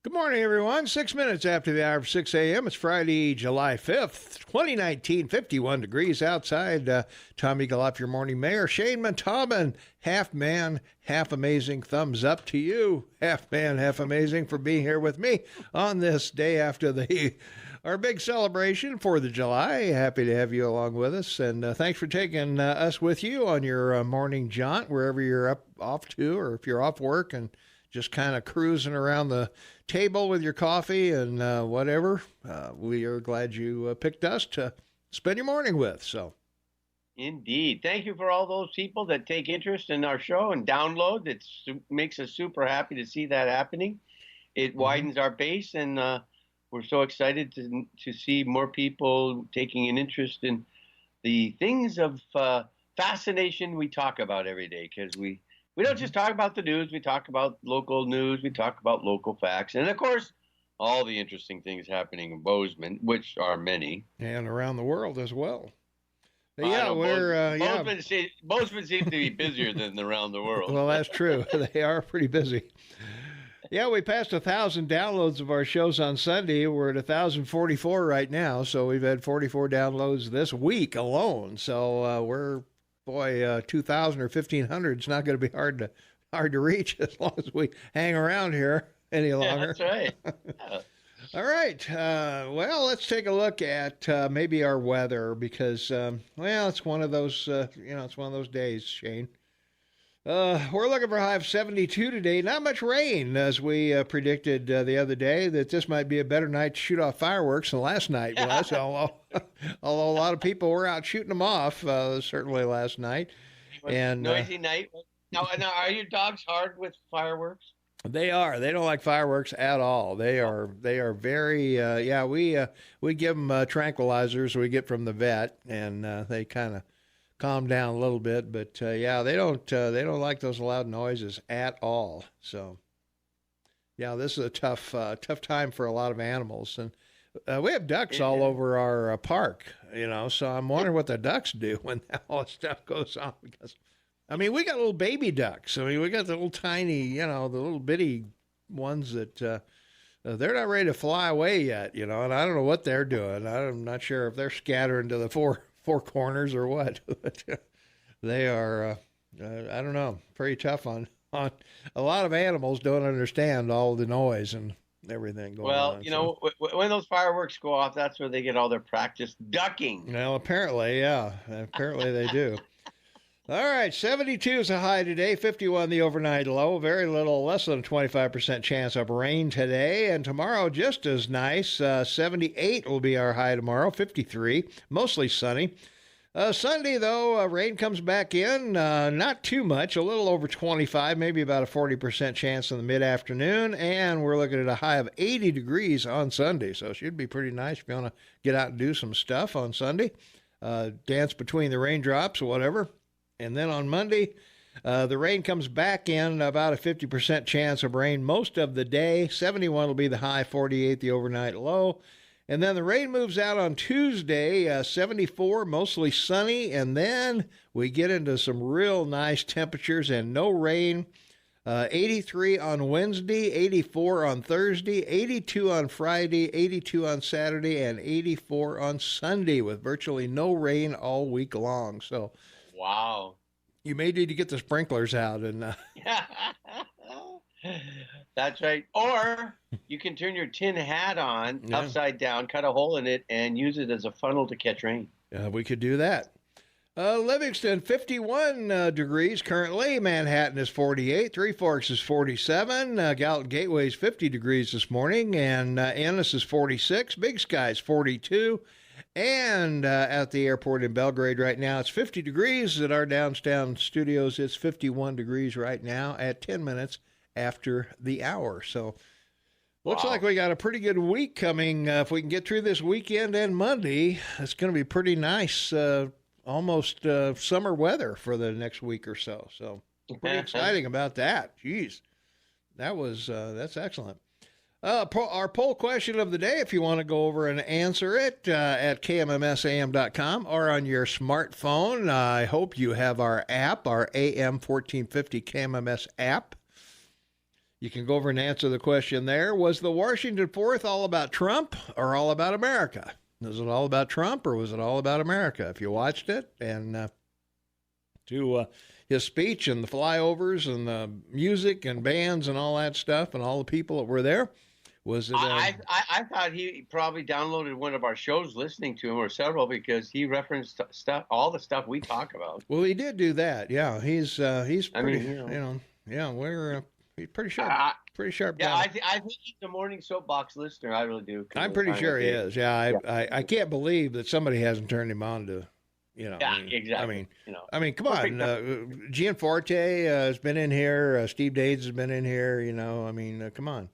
Good morning, everyone. 6 minutes after the hour of 6 a.m. It's Friday, July 5th, 2019, 51 degrees outside. Tom Eagle off your morning mayor. Shane Montalban, half man, half amazing. Thumbs up to you, half man, half amazing, for being here with me on this day after our big celebration, 4th of July. Happy to have you along with us. And thanks for taking us with you on your morning jaunt, wherever you're off to, or if you're off work and just kind of cruising around the table with your coffee and whatever. We are glad you picked us to spend your morning with. So, indeed. Thank you for all those people that take interest in our show and download. It makes us super happy to see that happening. It widens our base, and we're so excited to see more people taking an interest in the things of fascination we talk about every day, because we don't just talk about the news. We talk about local news. We talk about local facts. And, of course, all the interesting things happening in Bozeman, which are many. And around the world as well. But Bozeman seems to be busier than around the world. Well, that's true. They are pretty busy. Yeah, we passed 1,000 downloads of our shows on Sunday. We're at 1,044 right now. So we've had 44 downloads this week alone. So we're... 2,000 or 1,500 is not going to be hard to reach as long as we hang around here any longer. Yeah, that's right. All right. Well, let's take a look at maybe our weather because, it's one of those, it's one of those days, Shane. We're looking for a high of 72 today. Not much rain, as we predicted the other day, that this might be a better night to shoot off fireworks than last night was, although a lot of people were out shooting them off, certainly last night. And noisy night. Now, are your dogs hard with fireworks? They are. They don't like fireworks at all. They are very, we give them tranquilizers we get from the vet, and they kind of calm down a little bit, but they don't like those loud noises at all. So, this is a tough time for a lot of animals, and we have ducks all over our park, So I'm wondering what the ducks do when all this stuff goes on. Because, we got little baby ducks. We got the little tiny, the little bitty ones that they're not ready to fly away yet, and I don't know what they're doing. I'm not sure if they're scattering to the four corners or what. They are, I don't know, pretty tough on a lot of animals. Don't understand all the noise and everything going on. Well, when those fireworks go off, that's where they get all their practice ducking. Well, apparently, yeah. Apparently they do. All right, 72 is a high today, 51 the overnight low. Very little, less than a 25% chance of rain today. And tomorrow, just as nice. 78 will be our high tomorrow, 53, mostly sunny. Sunday, though, rain comes back in. Not too much, a little over 25, maybe about a 40% chance in the mid-afternoon. And we're looking at a high of 80 degrees on Sunday. So it should be pretty nice if you want to get out and do some stuff on Sunday. Dance between the raindrops or whatever. And then on Monday, the rain comes back in, about a 50% chance of rain most of the day. 71 will be the high, 48 the overnight low. And then the rain moves out on Tuesday, 74, mostly sunny. And then we get into some real nice temperatures and no rain. 83 on Wednesday, 84 on Thursday, 82 on Friday, 82 on Saturday, and 84 on Sunday with virtually no rain all week long. So, wow. You may need to get the sprinklers out and That's right. Or you can turn your tin hat on upside down, cut a hole in it, and use it as a funnel to catch rain. We could do that. Livingston, 51 degrees currently. Manhattan is 48. Three Forks is 47. Gallatin Gateway is 50 degrees this morning. And Ennis is 46. Big Sky is 42. And at the airport in Belgrade right now, it's 50 degrees. At our downtown studios, it's 51 degrees right now at 10 minutes after the hour. So looks like we got a pretty good week coming. If we can get through this weekend and Monday, it's going to be pretty nice, almost summer weather for the next week or so. So pretty exciting about that. Jeez, that's excellent. Our poll question of the day, if you want to go over and answer it at KMMSAM.com or on your smartphone. I hope you have our app, our AM 1450 KMMS app. You can go over and answer the question there. Was the Washington 4th all about Trump or all about America? Was it all about Trump or was it all about America? If you watched it and to his speech and the flyovers and the music and bands and all that stuff and all the people that were there, was it? I thought he probably downloaded one of our shows listening to him or several because he referenced stuff, all the stuff we talk about. Well, he did do that. Yeah, he's pretty, I mean, he's pretty sharp. Pretty sharp Yeah, guy. I think he's a morning soapbox listener. I really do. I'm pretty sure he is. Yeah, I can't believe that somebody hasn't turned him on to, Yeah, exactly. I mean, come on. Gianforte has been in here. Steve Dades has been in here. Come on.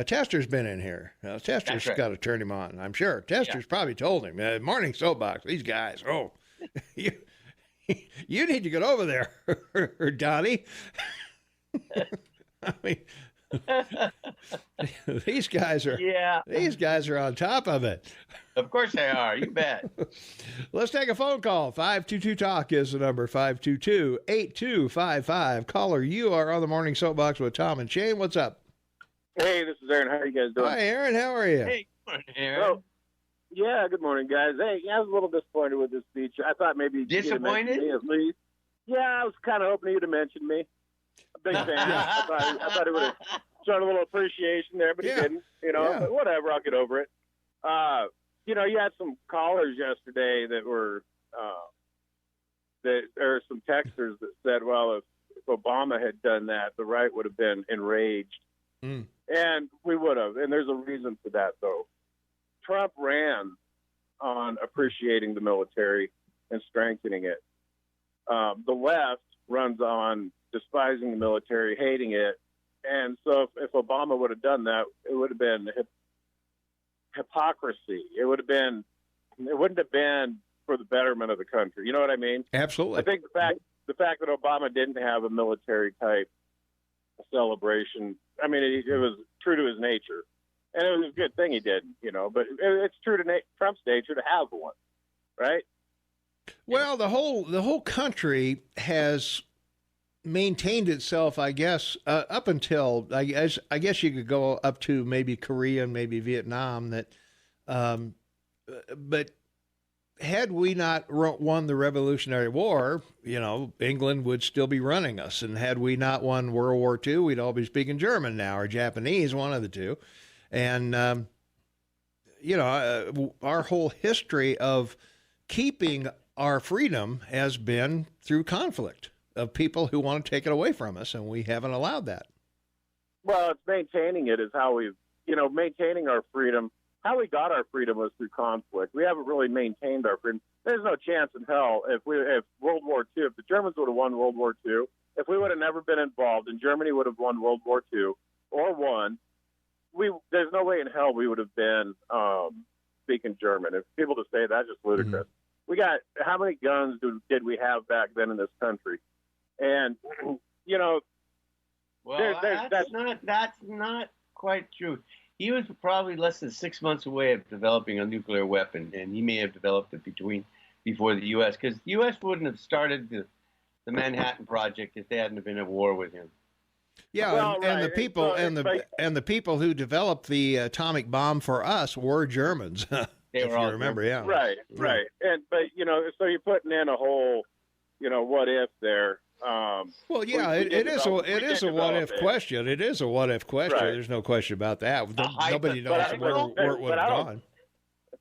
Tester's been in here. Tester's got to turn him on, I'm sure. Tester's probably told him, morning soapbox, these guys, you need to get over there, Donnie. I mean, these guys are on top of it. Of course they are. You bet. Let's take a phone call. 522-TALK is the number, 522-8255. Caller, you are on the morning soapbox with Tom and Shane. What's up? Hey, this is Aaron. How are you guys doing? Hi, Aaron. How are you? Hey, good morning, Aaron. Oh, yeah, good morning, guys. Hey, I was a little disappointed with this speech. I thought maybe disappointed? Me at least. Yeah, I was kind of hoping you to mention me. A big fan. I thought he would have shown a little appreciation there, but he didn't. But whatever. I'll get over it. You had some callers yesterday that were or some texters that said, well, if Obama had done that, the right would have been enraged. Mm. And we would have. And there's a reason for that, though. Trump ran on appreciating the military and strengthening it. The left runs on despising the military, hating it. And so if Obama would have done that, it would have been hypocrisy. It wouldn't have been for the betterment of the country. You know what I mean? Absolutely. I think the fact that Obama didn't have a military type celebration, I mean, it was true to his nature, and it was a good thing he didn't, but it's true to Trump's nature to have one, right? Well, the whole country has maintained itself, I guess, up until I guess you could go up to maybe Korea and maybe Vietnam. But had we not won the Revolutionary War, England would still be running us. And had we not won World War II, we'd all be speaking German now or Japanese, one of the two. And, our whole history of keeping our freedom has been through conflict of people who want to take it away from us, and we haven't allowed that. Well, it's maintaining it is how we've, maintaining our freedom. How we got our freedom was through conflict. We haven't really maintained our freedom. There's no chance in hell if World War II, if the Germans would have won World War II, if we would have never been involved and Germany would have won World War II or won, there's no way in hell we would have been speaking German. If people to say that's just ludicrous. Mm-hmm. We got, how many guns did we have back then in this country? And, well, that's not quite true. He was probably less than 6 months away of developing a nuclear weapon, and he may have developed it before the U.S. because the U.S. wouldn't have started the Manhattan Project if they hadn't been at war with him. Yeah, well, and right. the people and the people who developed the atomic bomb for us were Germans. They were all remember, yeah. Right. But so you're putting in a whole, what if there. Well, yeah, it is a what if question. It is a what if question. Right. There's no question about that. Nobody knows where it would have gone.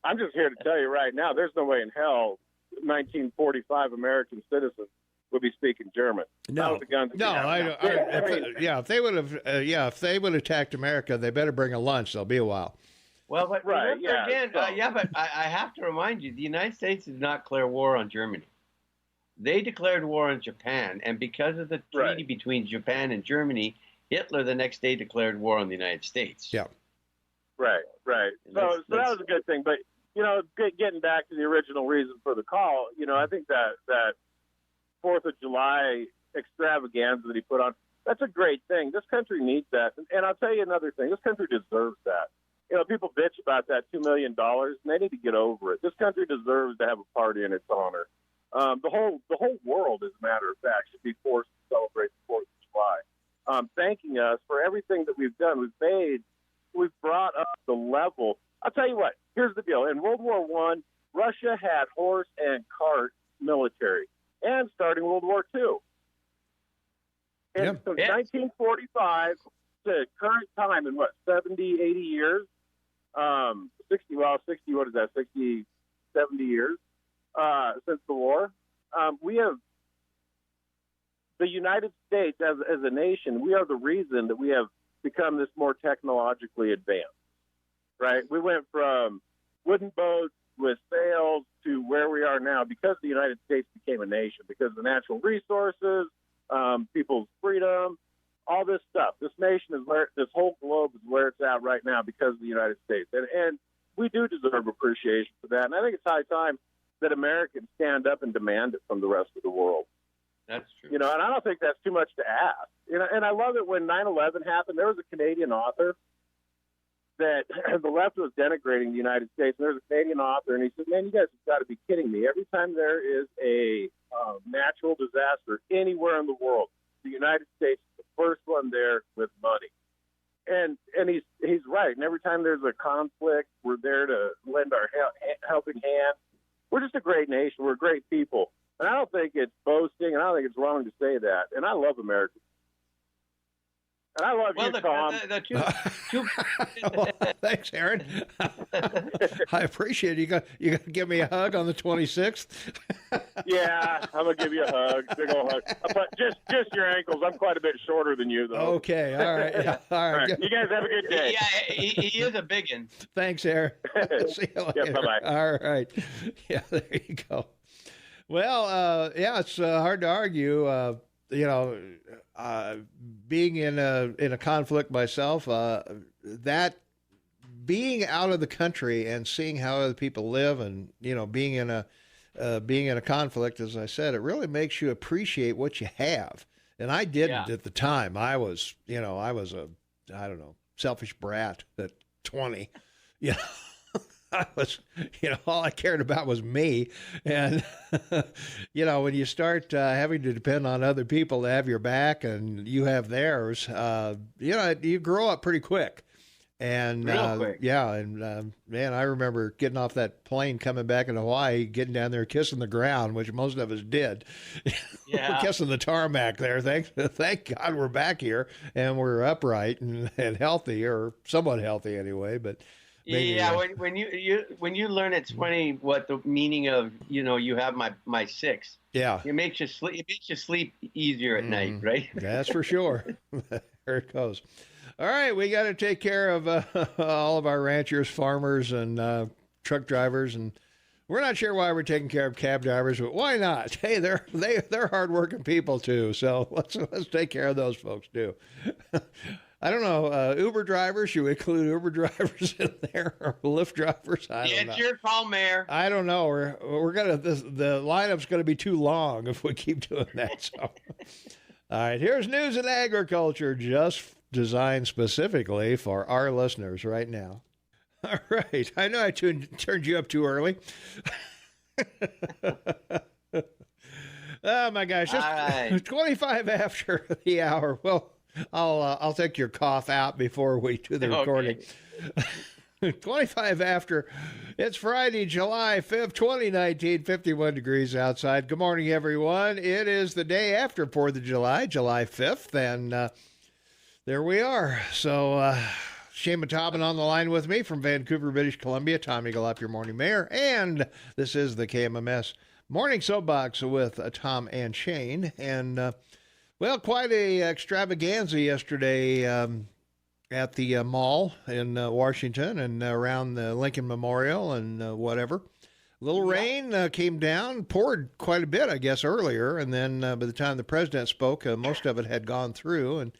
I'm just here to tell you right now, there's no way in hell 1945 American citizens would be speaking German. No, if they would have, if they would have attacked America, they better bring a lunch. There'll be a while. Well, but but I have to remind you, the United States did not declare war on Germany. They declared war on Japan, and because of the treaty between Japan and Germany, Hitler the next day declared war on the United States. Yeah. Right. So that was a good thing. But, getting back to the original reason for the call, I think that 4th of July extravaganza that he put on, that's a great thing. This country needs that. And I'll tell you another thing. This country deserves that. People bitch about that $2 million, and they need to get over it. This country deserves to have a party in its honor. The whole world, as a matter of fact, should be forced to celebrate the 4th of July. thanking us for everything that we've done. We've brought up the level. I'll tell you what, here's the deal. In World War I, Russia had horse and cart military, and starting World War II. And from 1945 to current time, in 70, 80 years, 60, what is that, 60, 70 years since the war, we have, the United States as a nation, we are the reason that we have become this more technologically advanced, right? We went from wooden boats with sails to where we are now because the United States became a nation, because of the natural resources, people's freedom, all this stuff. This nation is where, this whole globe is where it's at right now because of the United States. And we do deserve appreciation for that. And I think it's high time that Americans stand up and demand it from the rest of the world. That's true. And I don't think that's too much to ask. And I love it when 9/11 happened. There was a Canadian author that the left was denigrating the United States. And there's a Canadian author, and he said, man, you guys have got to be kidding me. Every time there is a natural disaster anywhere in the world, the United States is the first one there with money. And he's right. And every time there's a conflict, we're there to lend our helping hand. We're just a great nation. We're great people. And I don't think it's boasting, and I don't think it's wrong to say that. And I love America. And I love you, Tom. Well, thanks, Aaron. I appreciate it. You got to give me a hug on the 26th. Yeah, I'm gonna give you a hug, big old hug. But just your ankles. I'm quite a bit shorter than you, though. Okay, all right, yeah, all right. You guys have a good day. Yeah, he is a big one. Thanks, Aaron. See you later. Yeah, bye-bye. All right. Yeah, there you go. Well, it's hard to argue. Being in a conflict myself, that being out of the country and seeing how other people live, and being in a conflict, as I said, it really makes you appreciate what you have. And I didn't at the time. I was a selfish brat at 20. I was, all I cared about was me. And, when you start having to depend on other people to have your back and you have theirs, you grow up pretty quick. And, real quick. Yeah. And, man, I remember getting off that plane coming back in Hawaii, getting down there, kissing the ground, which most of us did. Yeah. We're kissing the tarmac there. Thank God we're back here and we're upright and healthy, or somewhat healthy anyway, but. Maybe, yeah, when you learn at 20 what the meaning of you have my six. Yeah, it makes you sleep easier at night, right? That's for sure. There it goes. All right, we got to take care of all of our ranchers, farmers, and truck drivers, and we're not sure why we're taking care of cab drivers, but why not? Hey, they're hardworking people too, so let's take care of those folks too. I don't know. Uber drivers, should we include Uber drivers in there, or Lyft drivers? I don't know. It's your call, Mayor. I don't know. We're gonna the lineup's gonna be too long if we keep doing that. So, all right. Here's news and agriculture, just designed specifically for our listeners right now. All right. I know I turned you up too early. Oh my gosh! Just 25 after the hour. Well. I'll take your cough out before we do the recording. Okay. 25 after. It's Friday, July 5th, 2019, 51 degrees outside. Good morning, everyone. It is the day after 4th of July, July 5th, and there we are. So, Shane Matobin on the line with me from Vancouver, British Columbia. Tom Eagle up, your morning mayor, and this is the KMMS Morning Soapbox with Tom and Shane, and well, quite a extravaganza yesterday at the mall in Washington and around the Lincoln Memorial and whatever. A little rain came down, poured quite a bit, I guess, earlier. And then by the time the president spoke, most of it had gone through, and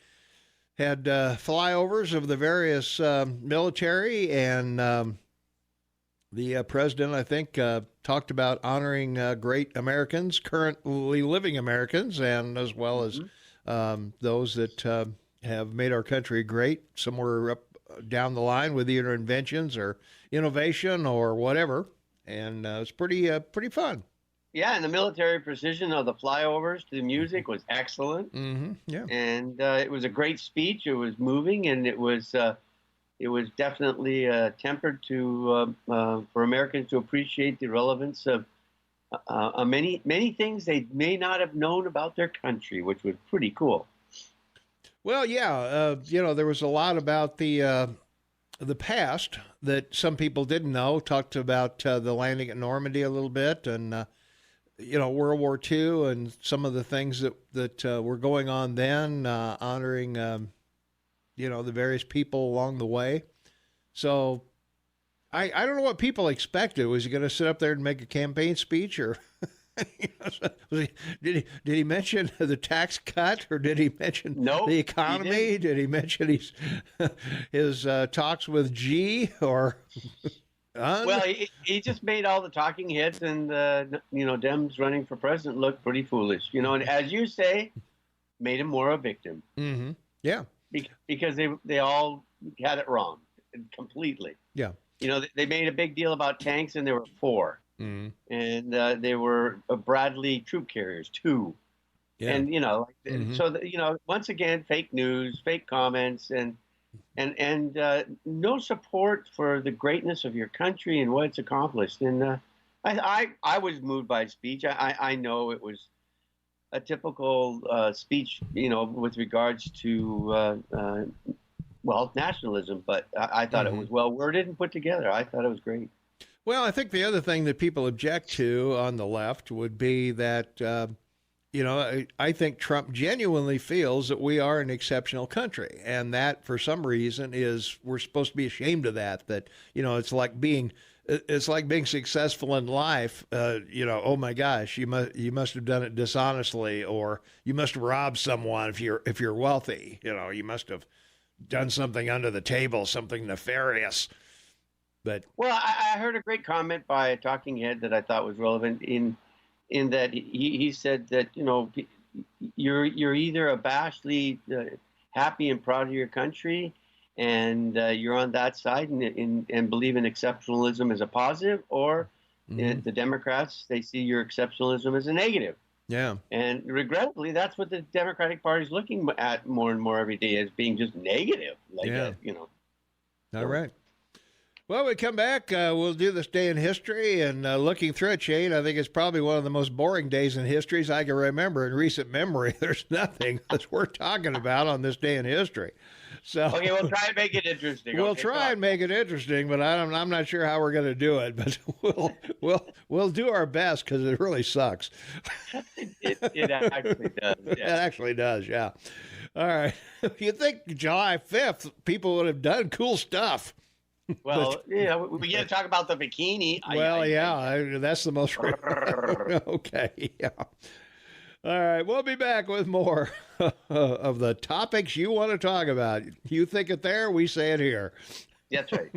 had flyovers of the various military. And the president, I think, talked about honoring great Americans, currently living Americans, and as well as those that have made our country great somewhere up down the line with either inventions or innovation or whatever. And it's pretty fun. Yeah, and the military precision of the flyovers to the music was excellent, Mm-hmm. Yeah. and it was a great speech. It was moving, and it was definitely tempered to for Americans to appreciate the relevance of many things they may not have known about their country, which was pretty cool. Well, yeah. There was a lot about the past that some people didn't know. Talked about the landing at Normandy a little bit, and World War II and some of the things that were going on then, honoring the various people along the way. So I don't know what people expected. Was he going to sit up there and make a campaign speech, or did he mention the tax cut, or did he mention the economy? Did he mention his talks with G or? Well, he just made all the talking heads and Dems running for president look pretty foolish. And as you say, made him more a victim. Mm-hmm. Yeah, because they all had it wrong completely. Yeah. They made a big deal about tanks, and there were 4. Mm-hmm. And they were Bradley troop carriers, 2. Yeah. And mm-hmm. So once again, fake news, fake comments, and no support for the greatness of your country and what it's accomplished. And I was moved by his speech. I know it was a typical speech, with regards to nationalism, but I thought mm-hmm. it was well worded and put together. I thought it was great. Well, I think the other thing that people object to on the left would be that, I think Trump genuinely feels that we are an exceptional country. And that, for some reason, we're supposed to be ashamed of that, it's like being successful in life. Oh my gosh, you must have done it dishonestly, or you must have robbed someone if you're wealthy. You must have done something under the table, something nefarious. But I heard a great comment by a talking head that I thought was relevant in that he said that you're either abashedly happy and proud of your country, and you're on that side and believe in exceptionalism as a positive, or mm-hmm. the Democrats, they see your exceptionalism as a negative. Yeah. And regrettably, that's what the Democratic Party is looking at more and more every day, as being just negative. All right. Well, we come back, we'll do this day in history, and looking through it, Shane, I think it's probably one of the most boring days in history I can remember in recent memory. There's nothing that's worth talking about on this day in history. So okay, we'll try and make it interesting. We'll try and make it interesting, but I'm not sure how we're going to do it. But we'll do our best, because it really sucks. It actually does. Yeah. It actually does. Yeah. All right. You think July 5th people would have done cool stuff? Well, we got to talk about the bikini. Well, that's the most. Okay, yeah. All right, we'll be back with more of the topics you want to talk about. You think it there, we say it here. That's right.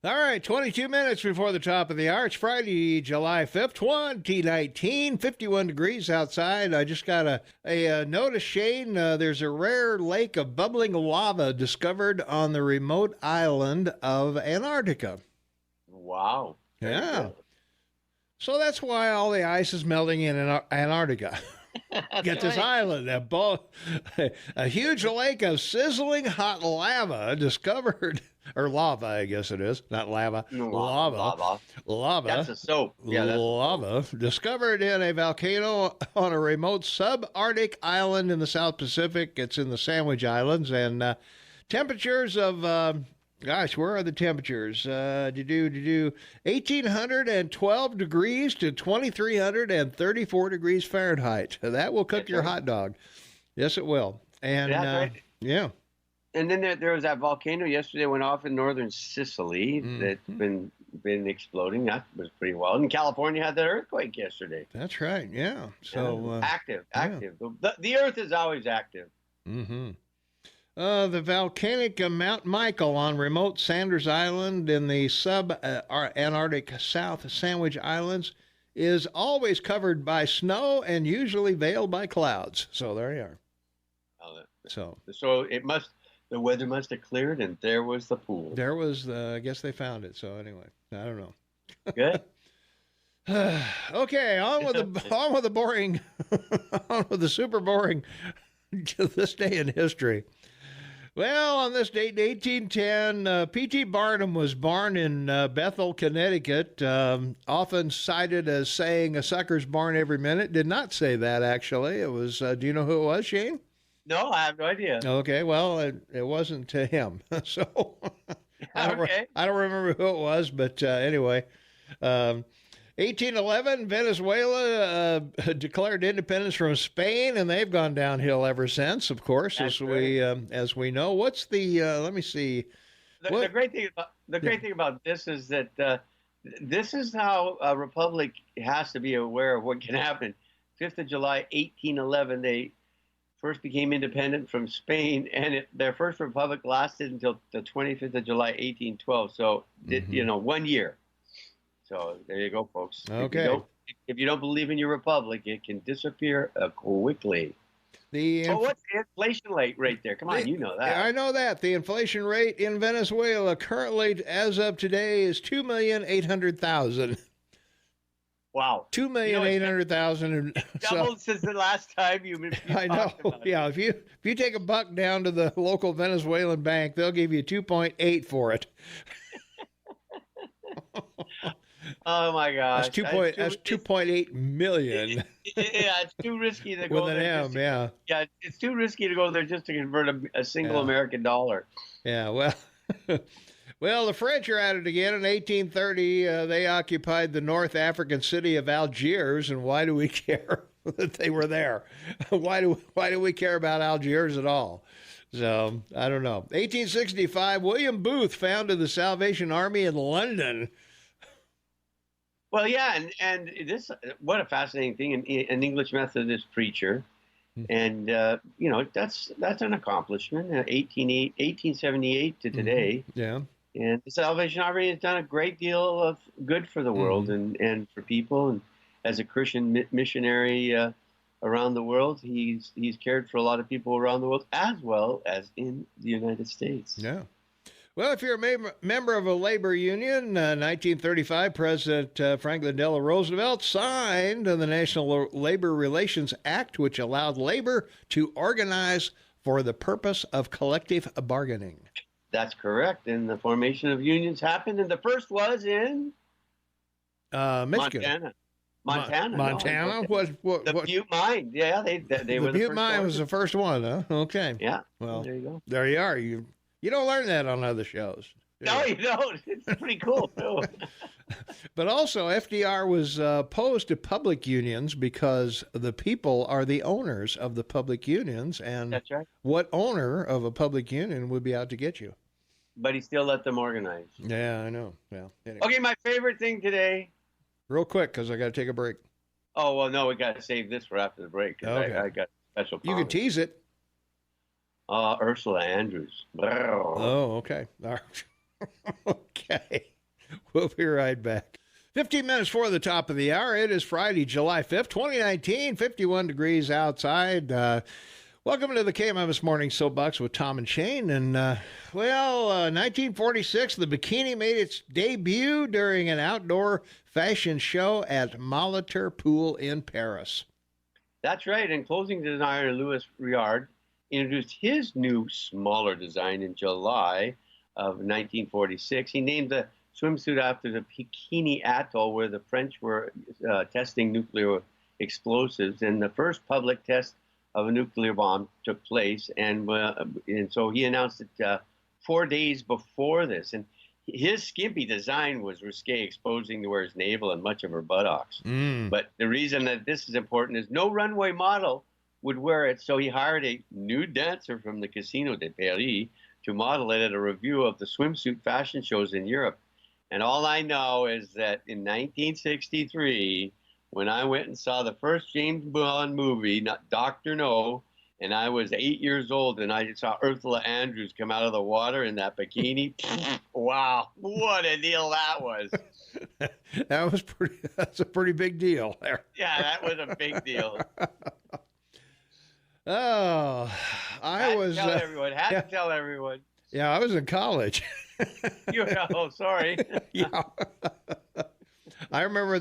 All right, 22 minutes before the top of the hour. It's Friday, July 5th, 2019, 51 degrees outside. I just got a notice, Shane. There's a rare lake of bubbling lava discovered on the remote island of Antarctica. Wow. Yeah. So that's why all the ice is melting in Antarctica. Get this island, a huge lake of sizzling hot lava discovered, or lava, I guess it is, not lava. No, lava. That's a soap. Yeah, lava discovered in a volcano on a remote subarctic island in the South Pacific. It's in the Sandwich Islands, and temperatures of where are the temperatures? 1,812 degrees to 2,334 degrees Fahrenheit. That will cook your hot dog. Yes, it will. And right. Yeah. And then there was that volcano yesterday went off in northern Sicily that's been exploding. That was pretty wild. And California had that earthquake yesterday. That's right. Yeah. So active. Yeah. The Earth is always active. Mm-hmm. The volcanic Mount Michael on remote Sanders Island in the sub-Antarctic South Sandwich Islands is always covered by snow and usually veiled by clouds. So there you are. So the weather must have cleared, and there was the pool. There was I guess they found it. So anyway, I don't know. Good. Okay, on with the boring, on with the super boring. This day in history. Well, on this date in 1810, P.T. Barnum was born in Bethel, Connecticut, often cited as saying a sucker's born every minute. Did not say that, actually. It was, do you know who it was, Shane? No, I have no idea. Okay, well, it wasn't to him. So I don't remember who it was, but anyway. 1811, Venezuela declared independence from Spain, and they've gone downhill ever since, of course, as we know. What's the, let me see. The great thing about this is that this is how a republic has to be aware of what can happen. 5th of July, 1811, they first became independent from Spain, and their first republic lasted until the 25th of July, 1812. So, 1 year. So there you go, folks. Okay. If you don't believe in your republic, it can disappear quickly. What's the inflation rate right there? Come on, you know that. I know that. The inflation rate in Venezuela currently, as of today, is 2,800,000. Wow. 2,800,000. Doubled since the last time you I know. Yeah, if you take a buck down to the local Venezuelan bank, they'll give you 2.8 for it. Oh my gosh! That's 2.8 million. Yeah, it's too risky to go with an there. M. Yeah. Yeah, it's too risky to go there just to convert a single American dollar. Yeah. Well. Well, the French are at it again. In 1830, they occupied the North African city of Algiers, and why do we care that they were there? Why do we care about Algiers at all? So I don't know. 1865, William Booth founded the Salvation Army in London. Well, yeah, and this, what a fascinating thing, an English Methodist preacher, and that's an accomplishment. 1878 to today. Yeah. And the Salvation Army has done a great deal of good for the world and for people. And as a Christian missionary around the world, he's cared for a lot of people around the world, as well as in the United States. Yeah. Well, if you're a member of a labor union, 1935, President Franklin Delano Roosevelt signed the National Labor Relations Act, which allowed labor to organize for the purpose of collective bargaining. That's correct. And the formation of unions happened, and the first was in Michigan. Montana. What? The Butte Mine. Yeah, they were the Butte first Mine one. was the first one, huh? Okay. Yeah. Well, there you go. There you are. You don't learn that on other shows. No, you don't. It's pretty cool, too. But also, FDR was opposed to public unions because the people are the owners of the public unions. And that's right. What owner of a public union would be out to get you? But he still let them organize. Yeah, I know. Well, anyway. Okay, my favorite thing today. Real quick, because I got to take a break. Oh, well, no, we got to save this for after the break. Okay. I got special You can tease it. Ursula Andrews. Oh, okay. All right. Okay. We'll be right back. 15 minutes before the top of the hour. It is Friday, July 5th, 2019, 51 degrees outside. Welcome to the KMMS Morning Soapbox with Tom and Shane. And, 1946, the bikini made its debut during an outdoor fashion show at Molitor Pool in Paris. That's right. And clothing designer Louis Riard introduced his new, smaller design in July of 1946. He named the swimsuit after the Bikini Atoll, where the French were testing nuclear explosives. And the first public test of a nuclear bomb took place. And so he announced it 4 days before this. And his skimpy design was risque, exposing to his navel and much of her buttocks. But the reason that this is important is no runway model would wear it, so he hired a nude dancer from the Casino de Paris to model it at a review of the swimsuit fashion shows in Europe. And all I know is that in 1963, when I went and saw the first James Bond movie, Dr. No, and I was 8 years old, and I saw Ursula Andrews come out of the water in that bikini. Wow, what a deal that was. That's a pretty big deal there. Yeah, that was a big deal. Oh, I was. Had to tell everyone. Yeah, I was in college. Oh, sorry. Yeah. I remember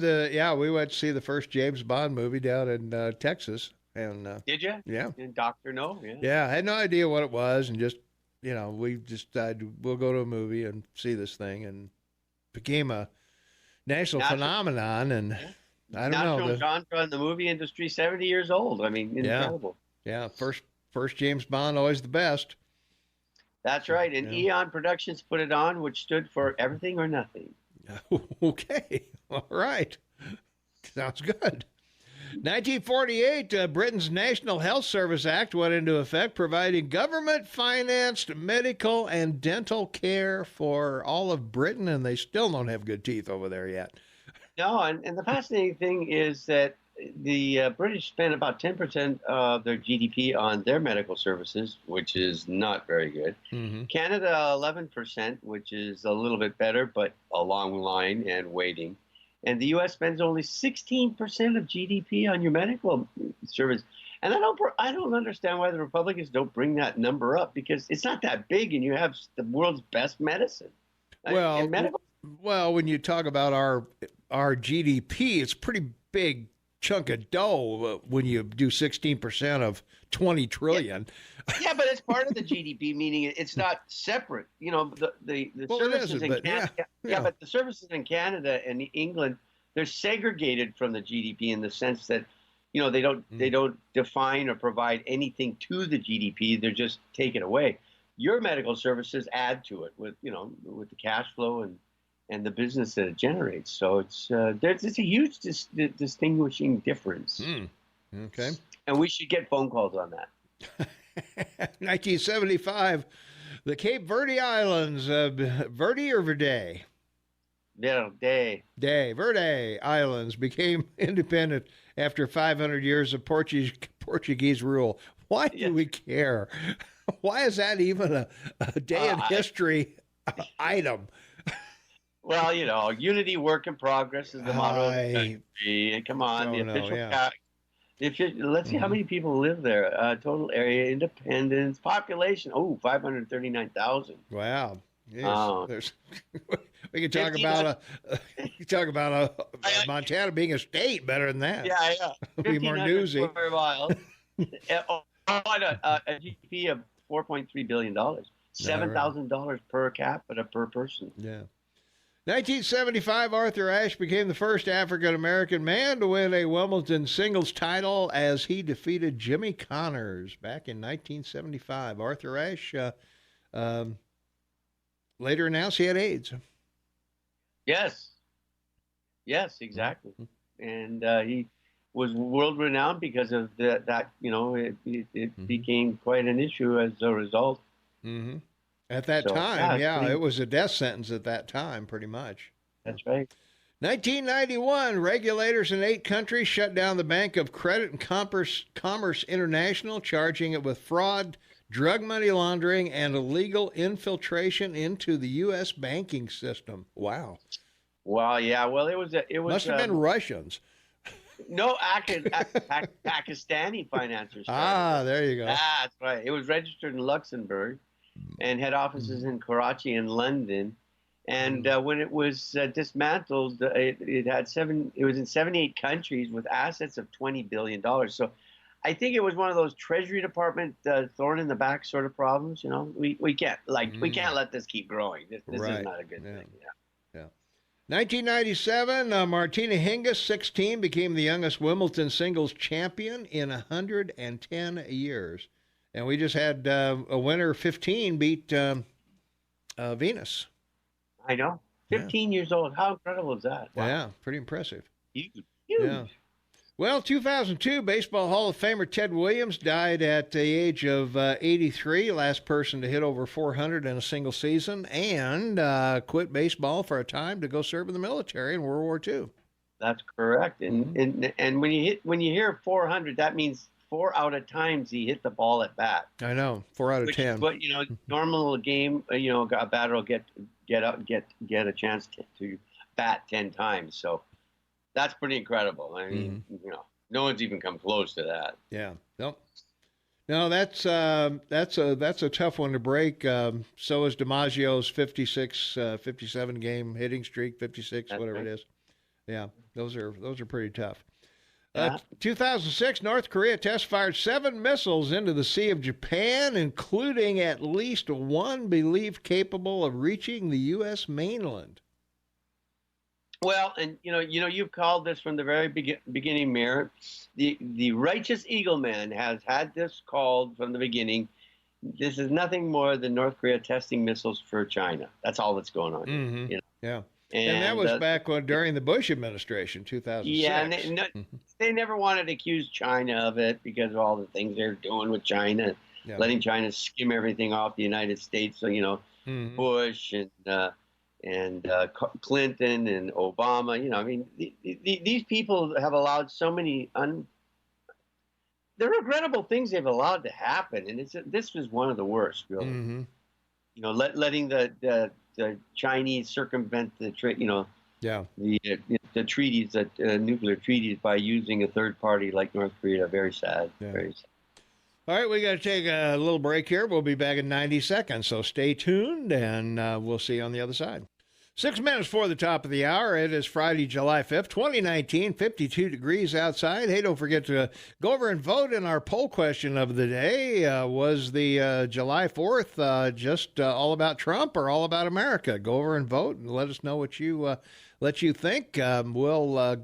we went to see the first James Bond movie down in Texas. And Did you? yeah. Doctor No? Yeah. Yeah, I had no idea what it was. And just, we just decided we'll go to a movie and see this thing. And became a national phenomenon. And I don't know. National genre in the movie industry, 70 years old. I mean, incredible. Yeah, first James Bond, always the best. That's right. And Eon Productions put it on, which stood for Everything or Nothing. Okay. All right. Sounds good. 1948, Britain's National Health Service Act went into effect, providing government-financed medical and dental care for all of Britain, and they still don't have good teeth over there yet. No, and the fascinating thing is that the British spend about 10% of their GDP on their medical services, which is not very good. Mm-hmm. Canada, 11%, which is a little bit better, but a long line and waiting. And the U.S. spends only 16% of GDP on your medical service. And I don't understand why the Republicans don't bring that number up, because it's not that big, and you have the world's best medicine. Well, when you talk about our GDP, it's a pretty big chunk of dough when you do 16% of 20 trillion. Yeah, but it's part of the GDP, meaning it's not separate. The services in Canada. Yeah, but the services in Canada and England, they're segregated from the GDP in the sense that, they don't define or provide anything to the GDP. They're just taken away. Your medical services add to it with the cash flow and the business that it generates. So it's a huge distinguishing difference. Okay. And we should get phone calls on that. 1975, the Cape Verde Islands, Verde or Verde? Verde Islands became independent after 500 years of Portuguese rule. Why do we care? Why is that even a day in history item? Well, unity, work in progress is the motto of the country. And come on, let's see how many people live there. Total area, independence, population. 539,000. Wow. Yes. We can talk about Montana being a state better than that. Yeah. Be more newsy. Miles. A GDP of $4.3 billion. $7,000 per capita per person. Yeah. 1975, Arthur Ashe became the first African-American man to win a Wimbledon singles title as he defeated Jimmy Connors back in 1975. Arthur Ashe later announced he had AIDS. Yes, exactly. And he was world-renowned because of that. It became quite an issue as a result. Mm-hmm. At that time, it was a death sentence at that time, pretty much. That's right. 1991, regulators in 8 countries shut down the Bank of Credit and Commerce International, charging it with fraud, drug money laundering, and illegal infiltration into the U.S. banking system. Wow. Wow, yeah. Well, it must have been Russians. No, Pakistani financiers. There you go. That's right. It was registered in Luxembourg and had offices in Karachi and London. And when it was dismantled, it was in 78 countries with assets of $20 billion. So I think it was one of those Treasury Department thorn in the back sort of problems. We can't we can't let this keep growing. This is not a good thing. Yeah. 1997, Martina Hingis, 16, became the youngest Wimbledon singles champion in 110 years. And we just had a winner, 15, beat Venus. I know. 15 years old. How incredible is that? Wow. Yeah, pretty impressive. Huge. Yeah. Well, 2002, Baseball Hall of Famer Ted Williams died at the age of 83, last person to hit over 400 in a single season, and quit baseball for a time to go serve in the military in World War II. That's correct. And when you hear 400, that means 4 out of times he hit the ball at bat. I know, 4 out of 10. But normal game, a batter will get a chance to bat 10 times. So that's pretty incredible. I mean, no one's even come close to that. Yeah. Nope. No, that's a tough one to break. So is DiMaggio's 57 game hitting streak, 56, whatever it is. Yeah, those are pretty tough. Yeah. 2006, North Korea test fired 7 missiles into the Sea of Japan, including at least one believed capable of reaching the U.S. mainland. Well, and you've called this from the very beginning, Mayor. The righteous eagle man has had this called from the beginning. This is nothing more than North Korea testing missiles for China. That's all that's going on. Mm-hmm. Yeah. And that was back during the Bush administration, 2006. Yeah, and they never wanted to accuse China of it because of all the things they're doing with China, letting China skim everything off the United States. So, Mm-hmm. Bush and Clinton and Obama, these people have allowed so many the regrettable things they've allowed to happen. And this was one of the worst, really. Mm-hmm. Letting the Chinese circumvent the the treaties, nuclear treaties, by using a third party like North Korea. Very sad. Yeah. Very sad. All right, we got to take a little break here. We'll be back in 90 seconds, so stay tuned, and we'll see you on the other side. 6 minutes before the top of the hour. It is Friday, July 5th, 2019, 52 degrees outside. Hey, don't forget to go over and vote in our poll question of the day. Was the July 4th just all about Trump or all about America? Go over and vote and let us know what you think. We'll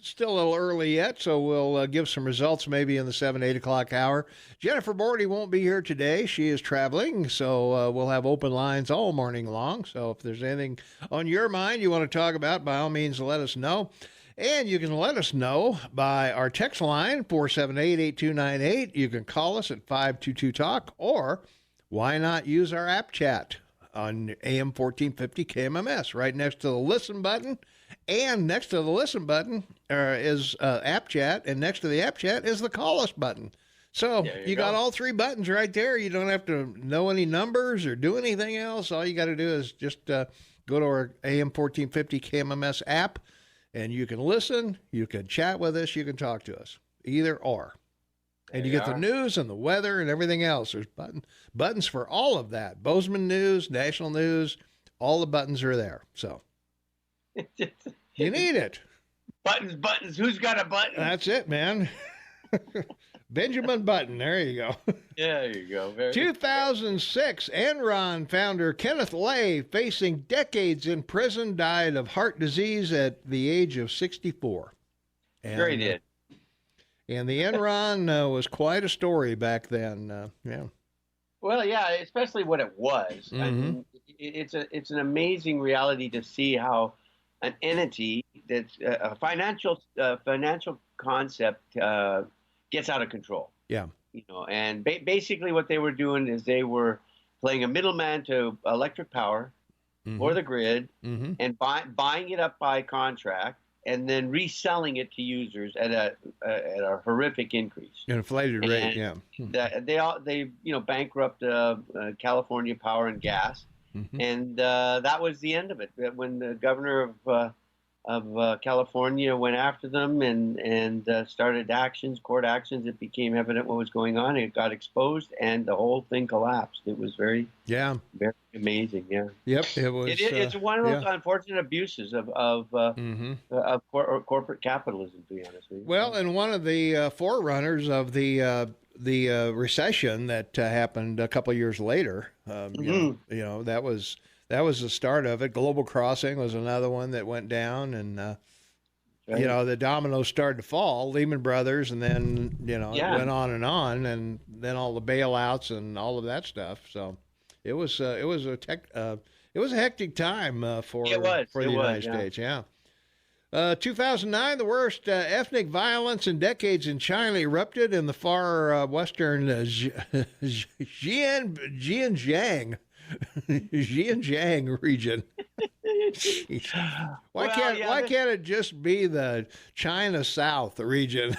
still a little early yet, so we'll give some results maybe in the 7, 8 o'clock hour. Jennifer Bordy won't be here today. She is traveling, so we'll have open lines all morning long. So if there's anything on your mind you want to talk about, by all means, let us know. And you can let us know by our text line, 478-8298. You can call us at 522-TALK, or why not use our app chat on AM 1450 KMMS right next to the listen button. And next to the listen button is app chat, and next to the app chat is the call us button. So you got all 3 buttons right there. You don't have to know any numbers or do anything else. All you got to do is just go to our AM 1450 KMMS app, and you can listen, you can chat with us, you can talk to us, either or. And you get the news and the weather and everything else. There's buttons for all of that. Bozeman news, national news, all the buttons are there. So you need it. Buttons. Who's got a button? That's it, man. Benjamin Button. There you go. Yeah, there you go. 2006, Enron founder Kenneth Lay, facing decades in prison, died of heart disease at the age of 64. Sure he did. And the Enron was quite a story back then. Yeah. Well, yeah, especially what it was. Mm-hmm. I mean, it's an amazing reality to see how an entity that's a financial concept gets out of control. Yeah. And basically what they were doing is they were playing a middleman to electric power or the grid, and buying it up by contract, and then reselling it to users at a horrific increase. Inflated rate, yeah. They bankrupt California Power and Gas, and that was the end of it. When the governor of California went after them and started court actions, it became evident what was going on. It got exposed, and the whole thing collapsed. It was very amazing. Yeah. Yep. It was. It's one of those unfortunate abuses of corporate capitalism, to be honest with you. Well, and one of the forerunners of the recession that happened a couple of years later. That was the start of it. Global Crossing was another one that went down, and the dominoes started to fall. Lehman Brothers, and then it went on, and then all the bailouts and all of that stuff. So it was a hectic time for the United States. Yeah. 2009, the worst ethnic violence in decades in China erupted in the far western Xinjiang region. Why can't it just be the China South region?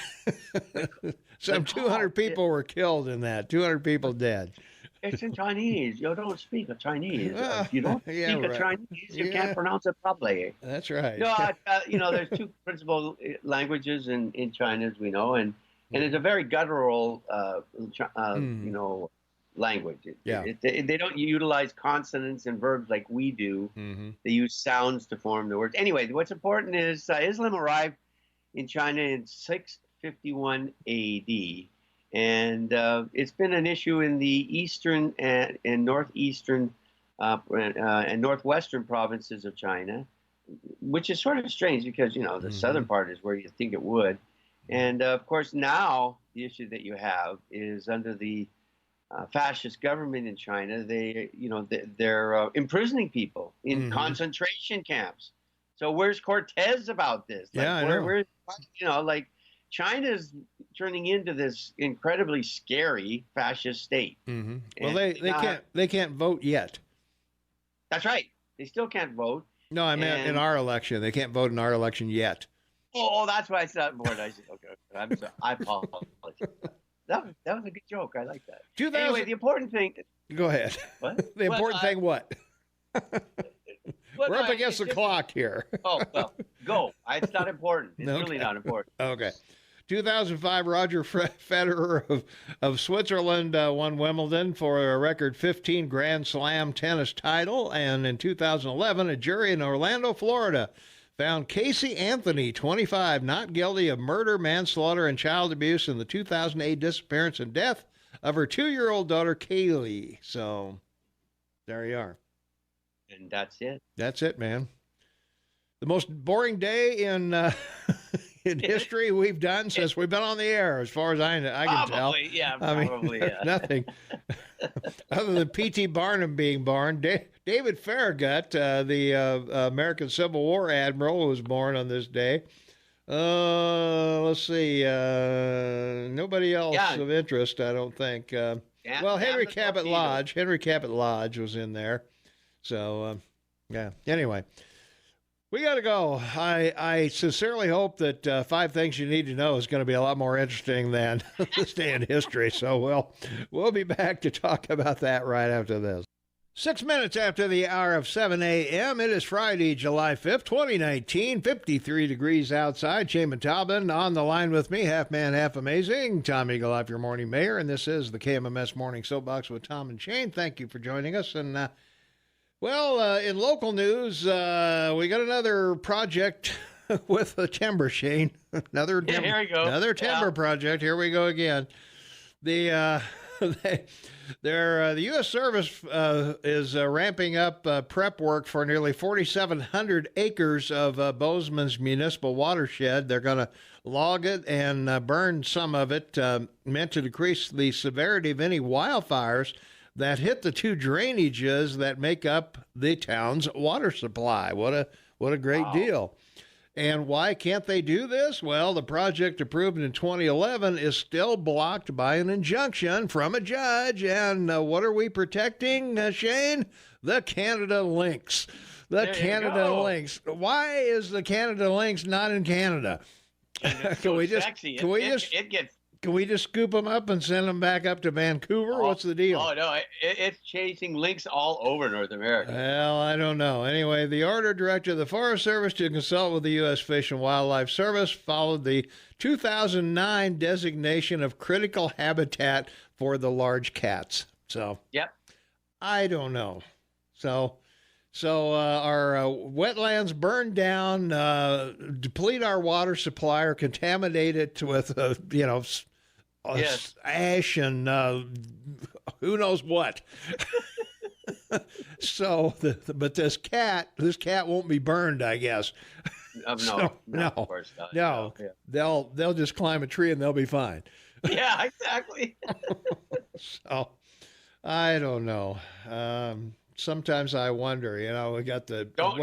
Some 200 people were killed in that. 200 people dead. It's in Chinese. You don't speak a Chinese. If you don't speak a Chinese, you can't pronounce it properly. That's right. There's 2 principal languages in China, as we know, and it's a very guttural, language. Yeah. They don't utilize consonants and verbs like we do. Mm-hmm. They use sounds to form the words. Anyway, what's important is Islam arrived in China in 651 AD, and it's been an issue in the eastern and northeastern and northwestern provinces of China, which is sort of strange because, the Mm-hmm. southern part is where you think it would. And of course, now the issue that you have is under the fascist government in China. They're imprisoning people in Mm-hmm. concentration camps. So where's Cortez about this? Like, Yeah, I know. where, China's turning into this incredibly scary fascist state. Mm-hmm. Well, And they can't vote yet. That's right. They still can't vote. No, I meant in our election. They can't vote in our election yet. Oh, that's why I said more. I said, okay. I'm sorry. I apologize. That was a good joke. I like that. 2000 Anyway, the important thing. Go ahead. What? The important thing, what? Well, We're up no, against the it's just- clock here. Oh, well, go. It's not important. It's Okay. really not important. Okay. 2005, Roger Federer of Switzerland won Wimbledon for a record 15 Grand Slam tennis title. And in 2011, a jury in Orlando, Florida, found Casey Anthony, 25, not guilty of murder, manslaughter, and child abuse in the 2008 disappearance and death of her 2-year-old daughter, Kaylee. So there you are. And that's it. That's it, man. The most boring day in in history we've done since we've been on the air, as far as I can tell. Yeah, I mean, probably, yeah. nothing other than P.T. Barnum being born. David Farragut, the American Civil War admiral, who was born on this day. Let's see. Nobody else of interest, I don't think. Well, Henry Cabot Lodge. Henry Cabot Lodge was in there. So, yeah. Anyway, we got to go. I sincerely hope that 5 Things You Need to Know is going to be a lot more interesting than this day in history. So we'll be back to talk about that right after this. 6 minutes after the hour of 7 a.m., it is Friday, July 5th, 2019, 53 degrees outside. Shaman Taubman on the line with me, half man, half amazing. Tom Eagle off your morning mayor, and this is the KMMS Morning Soapbox with Tom and Shane. Thank you for joining us. And, in local news, we got another project with a timber, Shane. Another timber, here we go. Another timber project. Here we go again. The U.S. Service is ramping up prep work for nearly 4,700 acres of Bozeman's municipal watershed. They're going to log it and burn some of it, meant to decrease the severity of any wildfires that hit the 2 drainages that make up the town's water supply. What a great deal. And why can't they do this? Well, the project approved in 2011 is still blocked by an injunction from a judge. And what are we protecting, Shane? The Canada lynx. The Canada lynx. Why is the Canada lynx not in Canada? Can we just scoop them up and send them back up to Vancouver? What's the deal? Oh, no, it's chasing lynx all over North America. Well, I don't know. Anyway, the order directed the Forest Service to consult with the U.S. Fish and Wildlife Service followed the 2009 designation of critical habitat for the large cats. So, yep. I don't know. So our wetlands burn down, deplete our water supply, or contaminate it with, ash and who knows what. But this cat won't be burned, I guess. No, of course not. No. Yeah. They'll just climb a tree and they'll be fine. Yeah, exactly. So, I don't know. Sometimes I wonder, we got the don't.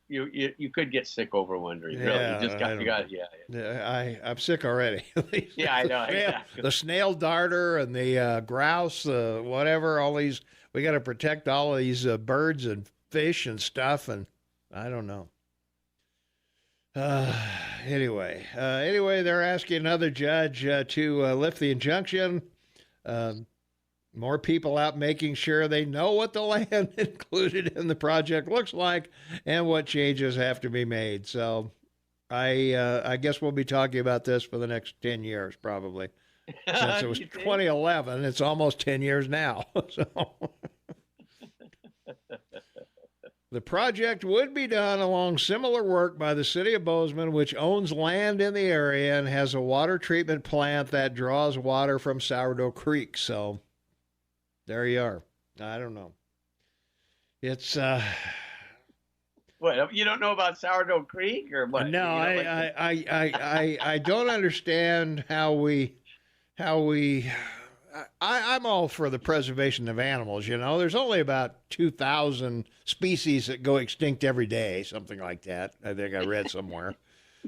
You could get sick over wondering. Yeah, really, I'm sick already. Yeah, I know. Exactly. The snail darter and the grouse, whatever. All these, we got to protect all of these birds and fish and stuff, and I don't know. Anyway, they're asking another judge to lift the injunction. More people out making sure they know what the land included in the project looks like and what changes have to be made. So I guess we'll be talking about this for the next 10 years, probably. since it was 2011. It's almost 10 years now. So the project would be done along similar work by the city of Bozeman, which owns land in the area and has a water treatment plant that draws water from Sourdough Creek. So there you are. I don't know. It's What, you don't know about Sourdough Creek or what? no, I don't understand how we I'm all for the preservation of animals. You know, there's only about 2,000 species that go extinct every day, something like that. I think I read somewhere.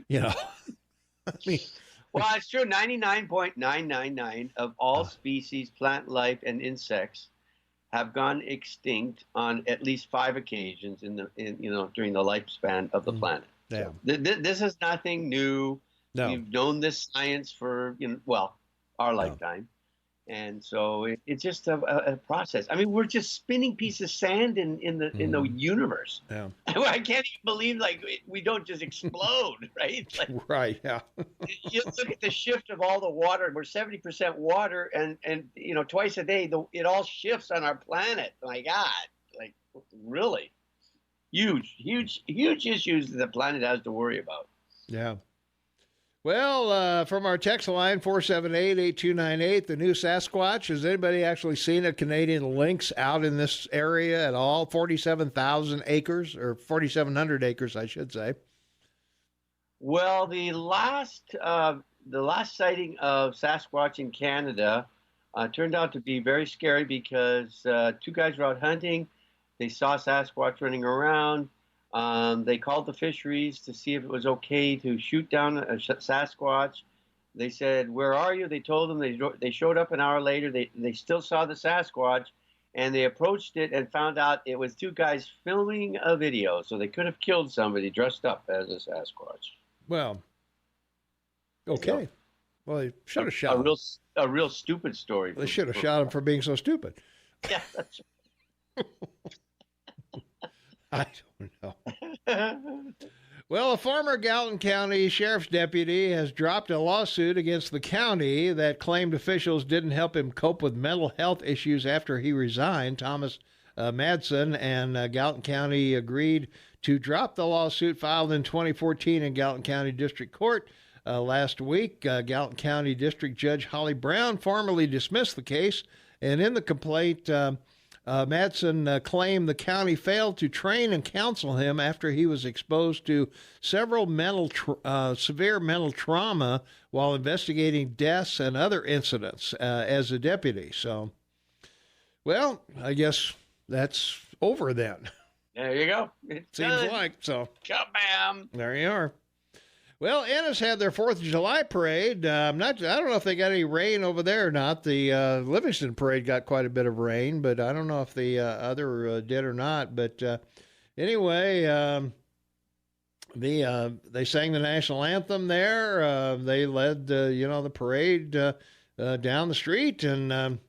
You know, I mean, well, it's true. 99.999 of all species, plant life, and insects have gone extinct on at least 5 occasions during the lifespan of the planet. Yeah. So this is nothing new. No. We've known this science for our lifetime. And so it's just a process. I mean, we're just spinning pieces of sand in the universe. Yeah. I can't even believe we don't just explode, right? Right. Yeah. You look at the shift of all the water. We're 70% water, and twice a day it all shifts on our planet. My God, really huge issues that the planet has to worry about. Yeah. Well, from our text line, 478-8298, the new Sasquatch, has anybody actually seen a Canadian lynx out in this area at all? 47,000 acres, or 4,700 acres, I should say. Well, the last sighting of Sasquatch in Canada turned out to be very scary because 2 guys were out hunting. They saw Sasquatch running around. They called the fisheries to see if it was okay to shoot down a Sasquatch. They said, "Where are you?" They told them. They showed up an hour later. They still saw the Sasquatch, and they approached it and found out it was 2 guys filming a video. So they could have killed somebody dressed up as a Sasquatch. Well, okay. Well, they should have shot him. A real stupid story. They should have shot him for being so stupid. Yeah, that's right. I don't know. Well, a former Gallatin County Sheriff's deputy has dropped a lawsuit against the county that claimed officials didn't help him cope with mental health issues after he resigned. Thomas Madsen and Gallatin County agreed to drop the lawsuit filed in 2014 in Gallatin County District Court. Last week, Gallatin County District Judge Holly Brown formally dismissed the case, and in the complaint, Madsen claimed the county failed to train and counsel him after he was exposed to several severe mental trauma while investigating deaths and other incidents as a deputy. So, well, I guess that's over then. There you go. It's Seems done. like so. Kabam! There you are. Well, Ennis had their 4th of July parade. I don't know if they got any rain over there or not. The Livingston parade got quite a bit of rain, but I don't know if the other did or not. But anyway, they sang the national anthem there. They led the parade down the street, and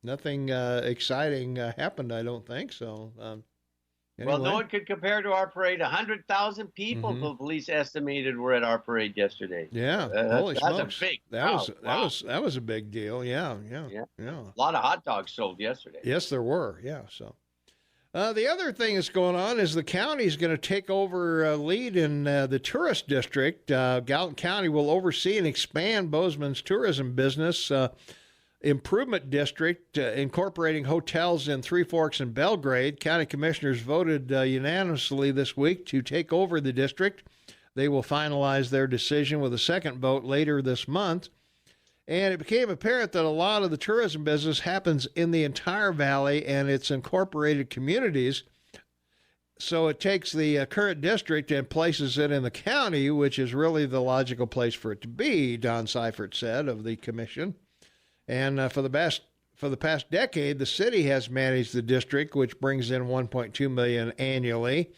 nothing exciting happened, I don't think so. Anyway. Well, no one could compare to our parade. 100,000 people, the police estimated, were at our parade yesterday. Yeah, holy smokes! That's a big crowd. That was a big deal. Yeah. A lot of hot dogs sold yesterday. Yes, there were. Yeah. So the other thing that's going on is the county is going to take over lead in the tourist district. Gallatin County will oversee and expand Bozeman's tourism business. Improvement District, incorporating hotels in Three Forks and Belgrade. County commissioners voted unanimously this week to take over the district. They will finalize their decision with a second vote later this month. And it became apparent that a lot of the tourism business happens in the entire valley and its incorporated communities. So it takes the current district and places it in the county, which is really the logical place for it to be, Don Seifert said of the commission. And for the past decade, the city has managed the district, which brings in $1.2 million annually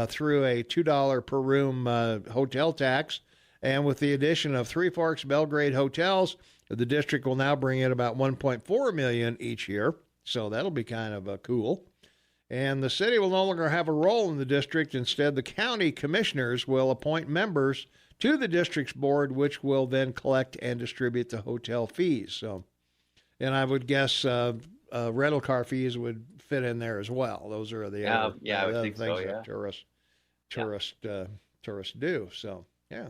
through a $2 per room hotel tax. And with the addition of Three Forks Belgrade hotels, the district will now bring in about $1.4 million each year. So that'll be kind of cool. And the city will no longer have a role in the district. Instead, the county commissioners will appoint members to the district's board, which will then collect and distribute the hotel fees. So, and I would guess rental car fees would fit in there as well. Those are the other things that tourists do. So, yeah.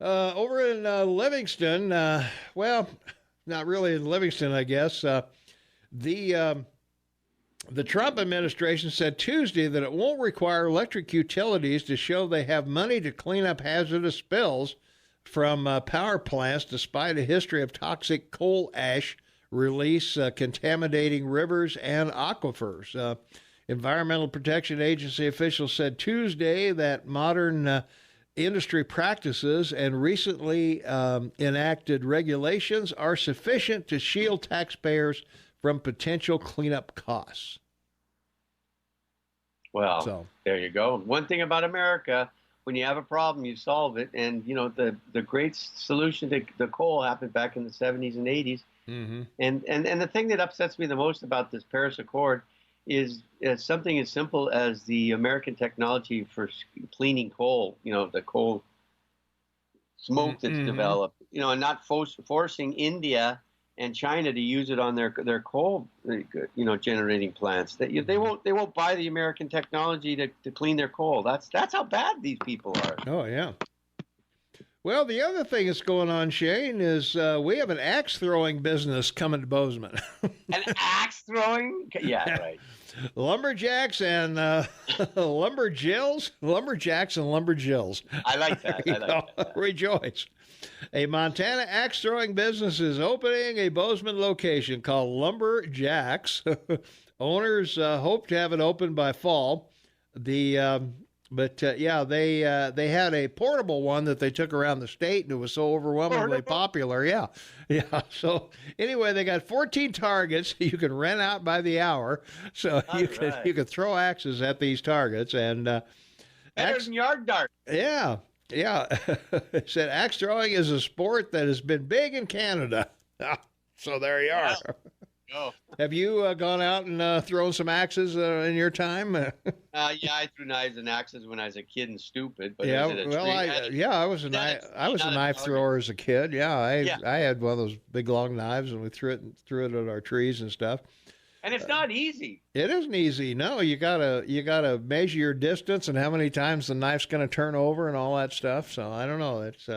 Over in Livingston, well, not really in Livingston, I guess. The Trump administration said Tuesday that it won't require electric utilities to show they have money to clean up hazardous spills from power plants, despite a history of toxic coal ash release contaminating rivers and aquifers. Environmental Protection Agency officials said Tuesday that modern industry practices and recently enacted regulations are sufficient to shield taxpayers from potential cleanup costs. Well, there you go. One thing about America, when you have a problem, you solve it. And, you know, the great solution to the coal happened back in the 70s and 80s. Mm-hmm. And the thing that upsets me the most about this Paris Accord is something as simple as the American technology for cleaning coal, you know, the coal smoke that's developed, you know, and not forcing India and China to use it on their coal, you know, generating plants. They won't buy the American technology to clean their coal. That's how bad these people are. Oh yeah. Well, the other thing that's going on, Shane, is we have an axe throwing business coming to Bozeman. An axe throwing? Yeah, right. Lumberjacks and lumberjills. Lumberjacks and lumberjills. I like that. Rejoice. A Montana axe throwing business is opening a Bozeman location called Lumberjacks. Owners hope to have it open by fall. They had a portable one that they took around the state, and it was so overwhelmingly popular. Yeah. So anyway, they got 14 targets you can rent out by the hour. So you can throw axes at these targets and better than yard dart. Yeah. It said axe throwing is a sport that has been big in Canada. So there you are. Oh. Have you gone out and thrown some axes in your time? Yeah, I threw knives and axes when I was a kid and stupid. But I was a knife thrower as a kid. I had one of those big long knives, and we threw it at our trees and stuff. And it's not easy. It isn't easy. No, you gotta measure your distance and how many times the knife's going to turn over and all that stuff. So I don't know. It's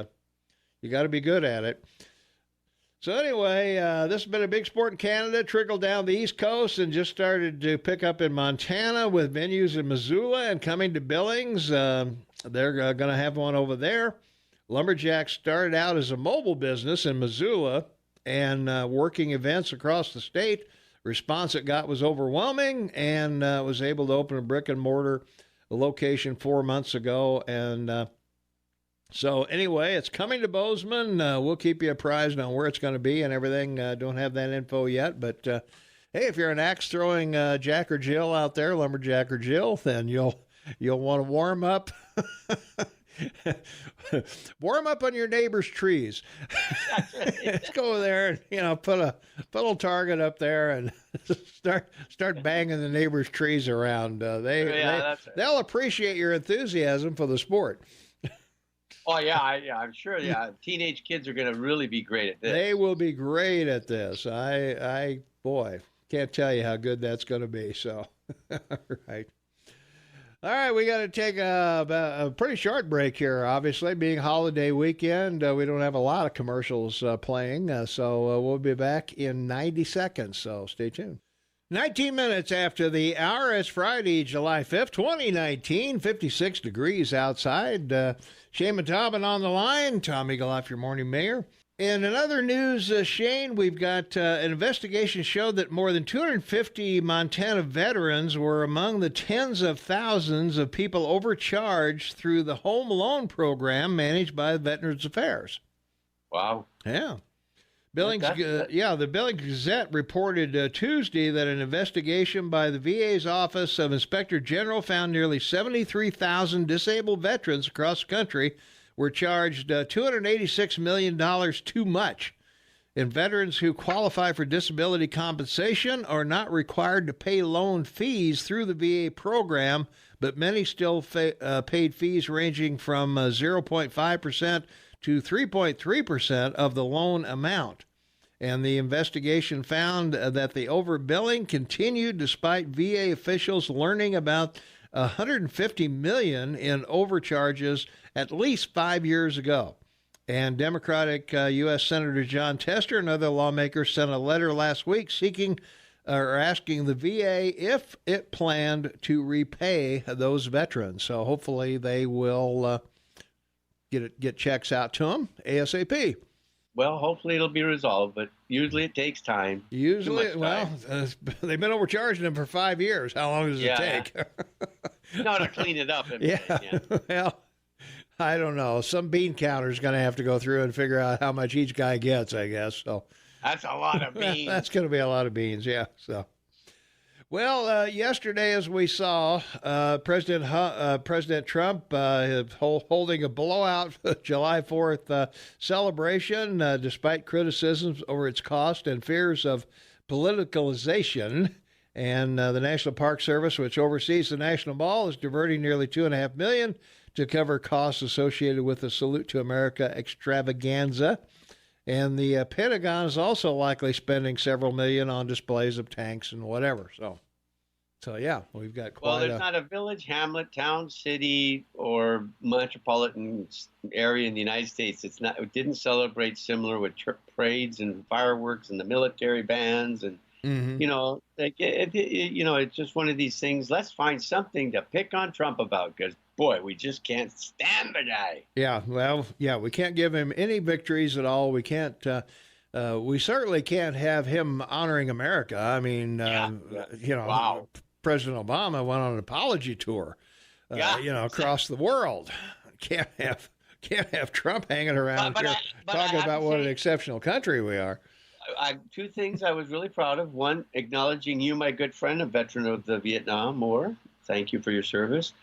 you got to be good at it. So anyway, this has been a big sport in Canada, trickled down the East Coast, and just started to pick up in Montana with venues in Missoula and coming to Billings. They're going to have one over there. Lumberjacks started out as a mobile business in Missoula and working events across the state. Response it got was overwhelming, and was able to open a brick and mortar location 4 months ago. And so anyway, it's coming to Bozeman. We'll keep you apprised on where it's going to be and everything. Don't have that info yet, but hey, if you're an axe throwing Jack or Jill out there, lumberjack or Jill, then you'll want to warm up. Warm up on your neighbor's trees. Let's go there and put a little target up there and start banging the neighbor's trees around. They'll appreciate your enthusiasm for the sport. Oh yeah, I'm sure. Yeah, teenage kids are going to really be great at this. They will be great at this. I can't tell you how good that's going to be. So, right. All right, we got to take a pretty short break here, obviously. Being holiday weekend, we don't have a lot of commercials playing, so we'll be back in 90 seconds, so stay tuned. 19 minutes after the hour, it's Friday, July 5th, 2019, 56 degrees outside. Shane Matobin on the line. Tom Eagle off your morning mayor. In another news, Shane, we've got an investigation showed that more than 250 Montana veterans were among the tens of thousands of people overcharged through the home loan program managed by Veterans Affairs. Wow. Yeah. The Billings Gazette reported Tuesday that an investigation by the VA's Office of Inspector General found nearly 73,000 disabled veterans across the country were charged $286 million too much. And veterans who qualify for disability compensation are not required to pay loan fees through the VA program, but many still paid fees ranging from 0.5% to 3.3% of the loan amount. And the investigation found that the overbilling continued despite VA officials learning about $150 million in overcharges at least 5 years ago. And Democratic U.S. Senator John Tester and other lawmakers sent a letter last week asking the VA if it planned to repay those veterans. So hopefully they will get checks out to them ASAP. Well, hopefully it'll be resolved, but usually it takes time. Usually, well, they've been overcharging them for 5 years. How long does it take? No, to clean it up. Well, I don't know. Some bean counter is going to have to go through and figure out how much each guy gets, I guess. So that's a lot of beans. That's going to be a lot of beans, yeah. So, well, yesterday, as we saw, President Trump holding a blowout July 4th celebration, despite criticisms over its cost and fears of politicalization. And the National Park Service, which oversees the National Mall, is diverting nearly $2.5 million to cover costs associated with the Salute to America extravaganza. And the Pentagon is also likely spending several million on displays of tanks and whatever. So yeah, we've got quite Well, there's not a village, hamlet, town, city, or metropolitan area in the United States. It didn't celebrate similar with parades and fireworks and the military bands and Mm-hmm. It's just one of these things. Let's find something to pick on Trump about because, boy, we just can't stand the guy. Yeah, well, yeah, we can't give him any victories at all. We can't. We certainly can't have him honoring America. I mean, Wow. President Obama went on an apology tour, across the world. Can't have Trump hanging around here talking about what an exceptional country we are. Two things I was really proud of. One, acknowledging you, my good friend, a veteran of the Vietnam War. Thank you for your service.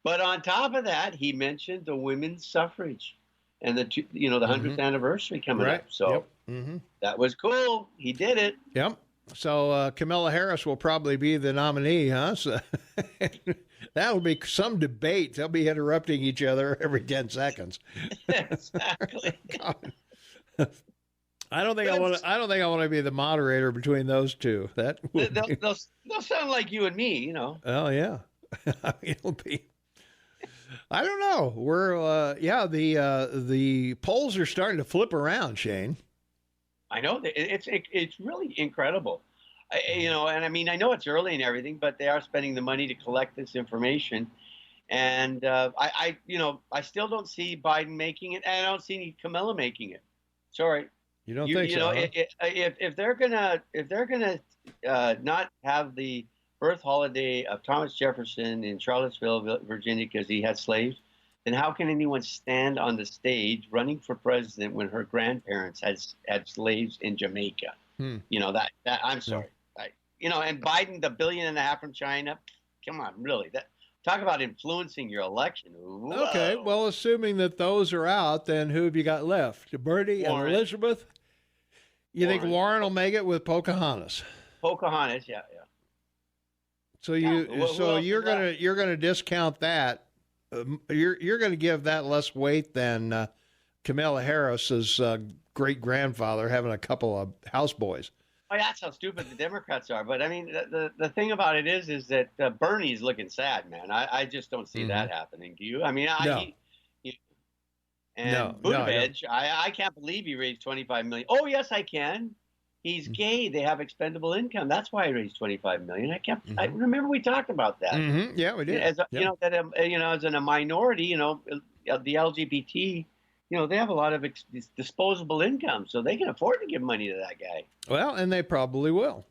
But on top of that, he mentioned the women's suffrage and the 100th anniversary coming up. So that was cool. He did it. Yep. So Kamala Harris will probably be the nominee, huh? So that'll be some debate. They'll be interrupting each other every 10 seconds. Exactly. I don't think I want to be the moderator between those two. They'll sound like you and me, Oh yeah, it'll be. I don't know. We're the polls are starting to flip around, Shane. I know it's really incredible, and I mean I know it's early and everything, but they are spending the money to collect this information, and I still don't see Biden making it, and I don't see Kamala making it. Sorry. You don't think so? Huh? If they're gonna not have the birth holiday of Thomas Jefferson in Charlottesville, Virginia, because he had slaves, then how can anyone stand on the stage running for president when her grandparents had slaves in Jamaica? That I'm sorry. And Biden, the $1.5 billion from China. Come on, really? Talk about influencing your election. Whoa. Okay, well, assuming that those are out, then who have you got left? Bernie and Elizabeth? You think Warren will make it with Pocahontas? Pocahontas, yeah. So you're gonna discount that. You're gonna give that less weight than Kamala Harris's great grandfather having a couple of houseboys. Oh, that's how stupid the Democrats are. But I mean, the thing about it is that Bernie's looking sad, man. I just don't see that happening. Do you? I mean, Buttigieg, I can't believe he raised $25 million. Oh, yes, I can. He's gay. They have expendable income. That's why he raised $25 million. I remember we talked about that. Yeah, we did. As in a minority, the LGBT. They have a lot of disposable income, so they can afford to give money to that guy. Well, and they probably will.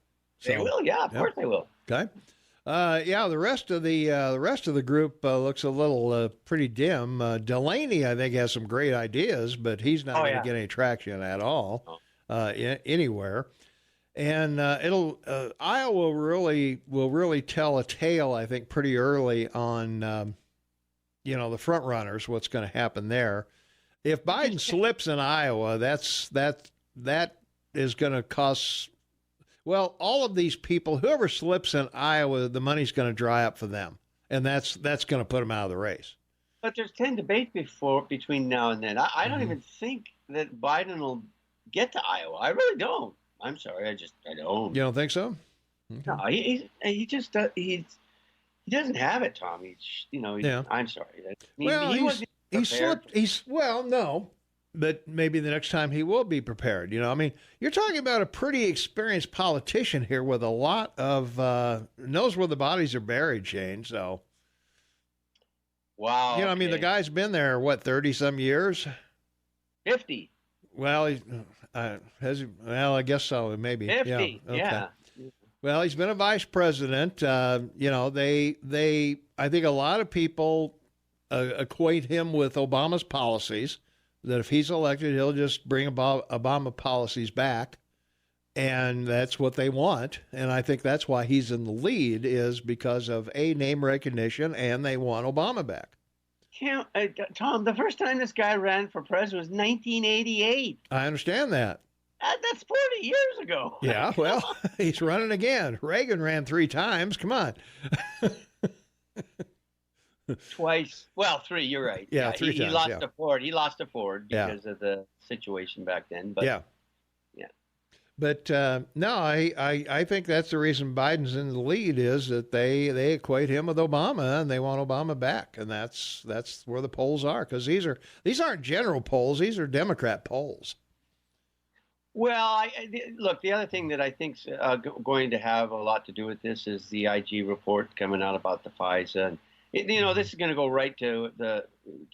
They will, yeah, of course they will. Okay. The rest of the group looks a little pretty dim. Delaney, I think, has some great ideas, but he's not going to get any traction at all anywhere. And Iowa will really tell a tale, I think, pretty early on. The front runners, what's going to happen there. If Biden slips in Iowa, that is going to cost. Well, all of these people, whoever slips in Iowa, the money's going to dry up for them, and that's going to put them out of the race. But there's 10 debates between now and then. I don't even think that Biden will get to Iowa. I really don't. I'm sorry. I don't. You don't think so? Okay. No, he just he doesn't have it, Tom. I'm sorry. He slipped. No, but maybe the next time he will be prepared. You're talking about a pretty experienced politician here with a lot of knows where the bodies are buried, Shane. So. Wow. Okay. The guy's been there, 30-some years? 50. Well, I guess so, maybe. 50, yeah. Okay. Yeah. Well, he's been a vice president. I think a lot of people equate him with Obama's policies, that if he's elected, he'll just bring Obama policies back. And that's what they want. And I think that's why he's in the lead, is because of name recognition, and they want Obama back. Tom, the first time this guy ran for president was 1988. I understand that. That's 40 years ago. Yeah, well, he's running again. Reagan ran 3 times. Come on. Twice. Well, 3, you're right. Yeah, 3 times. He lost to Ford. He lost to Ford because of the situation back then. But yeah. But no, I think that's the reason Biden's in the lead, is that they equate him with Obama, and they want Obama back, and that's where the polls are, because these aren't general polls, these are Democrat polls. Well, look, the other thing that I think's going to have a lot to do with this is the IG report coming out about the FISA. And, this is going to go right to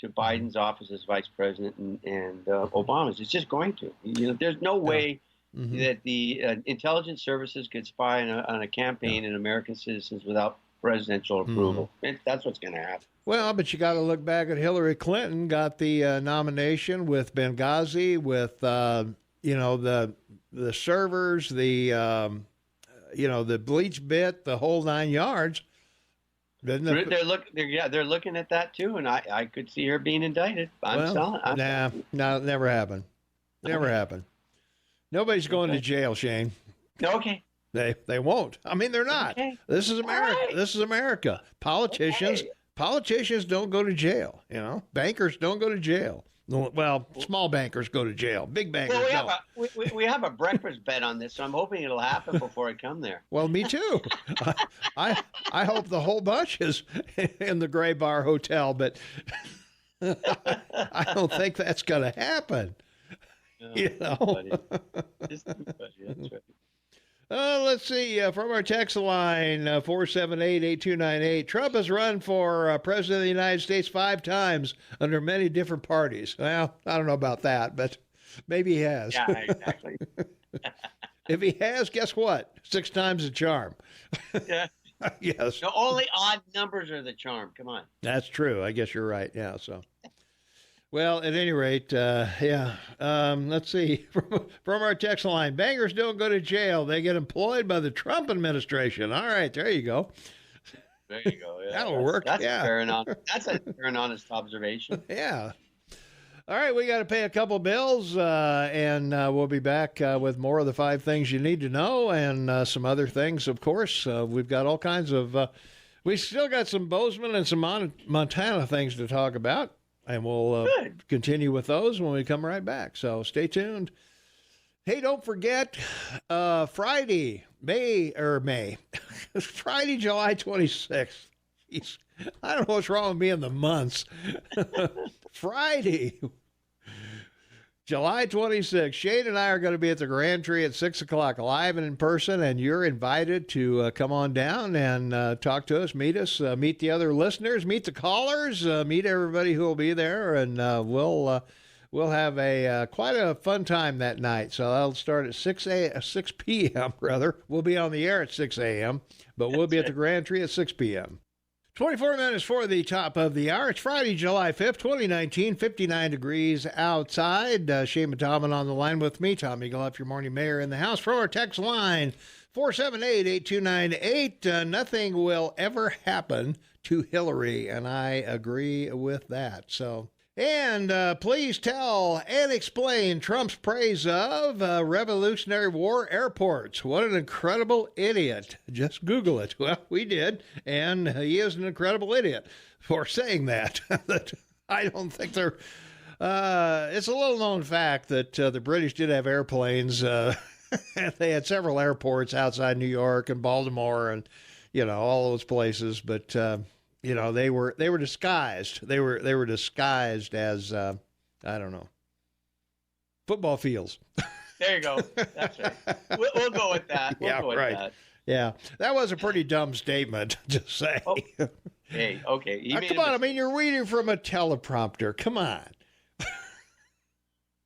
Biden's office as vice president and Obama's. It's just going to. There's no way. Mm-hmm. that the intelligence services could spy on a campaign and American citizens without presidential approval. That's what's going to happen. Well, but you got to look back at Hillary Clinton got the nomination with Benghazi, with the servers, the bleach bit, the whole 9 yards. They're looking at that too, and I could see her being indicted. Never happened. Never happened. Nobody's going to jail, Shane. Okay. They won't. They're not. Okay. This is America. Right. This is America. Politicians don't go to jail. Bankers don't go to jail. Well, small bankers go to jail. Big bankers don't. We have a breakfast bet on this, so I'm hoping it'll happen before I come there. Well, me too. I hope the whole bunch is in the Gray Bar Hotel, but I don't think that's going to happen. That's right. Let's see. From our text line, 478-8298, Trump has run for president of the United States 5 times under many different parties. Well, I don't know about that, but maybe he has. Yeah, exactly. If he has, guess what? 6 times the charm. Yeah. Yes. The only odd numbers are the charm. Come on. That's true. I guess you're right. Yeah, so. Well, at any rate, let's see. From our text line, bangers don't go to jail. They get employed by the Trump administration. All right, there you go. There you go. Yeah. That'll work. That's fair enough. That's a fair and honest observation. Yeah. All right, we got to pay a couple bills, and we'll be back with more of the 5 things you need to know, and some other things, of course. We've got all kinds of we still got some Bozeman and some Montana things to talk about. And we'll continue with those when we come right back. So stay tuned. Hey, don't forget, Friday, Friday, July 26th. Jeez, I don't know what's wrong with me in the months. Friday, July 26th. Shane and I are going to be at the Grand Tree at 6 o'clock live and in person, and you're invited to come on down and talk to us, meet the other listeners, meet the callers, meet everybody who will be there, and we'll have a quite a fun time that night. So that'll start at 6 p.m. rather. We'll be on the air at 6 a.m., but we'll be at the Grand Tree at 6 p.m. 24 minutes for the top of the hour. It's Friday, July 5th, 2019, 59 degrees outside. Shane Mataman on the line with me. Tom Eagle, your morning mayor in the house. From our text line, 478-8298. Nothing will ever happen to Hillary, and I agree with that. So And please tell and explain Trump's praise of Revolutionary War airports. What an incredible idiot. Just Google it. Well, we did. And he is an incredible idiot for saying that. I don't think they're... it's a little known fact that the British did have airplanes. They had several airports outside New York and Baltimore and, all those places. But... they were disguised. They were disguised as I don't know, football fields. There you go. That's right. We'll go with that. We'll go with that. Yeah, that was a pretty dumb statement. Just say. Oh. Hey, okay. Come on. I mean, you're reading from a teleprompter. Come on.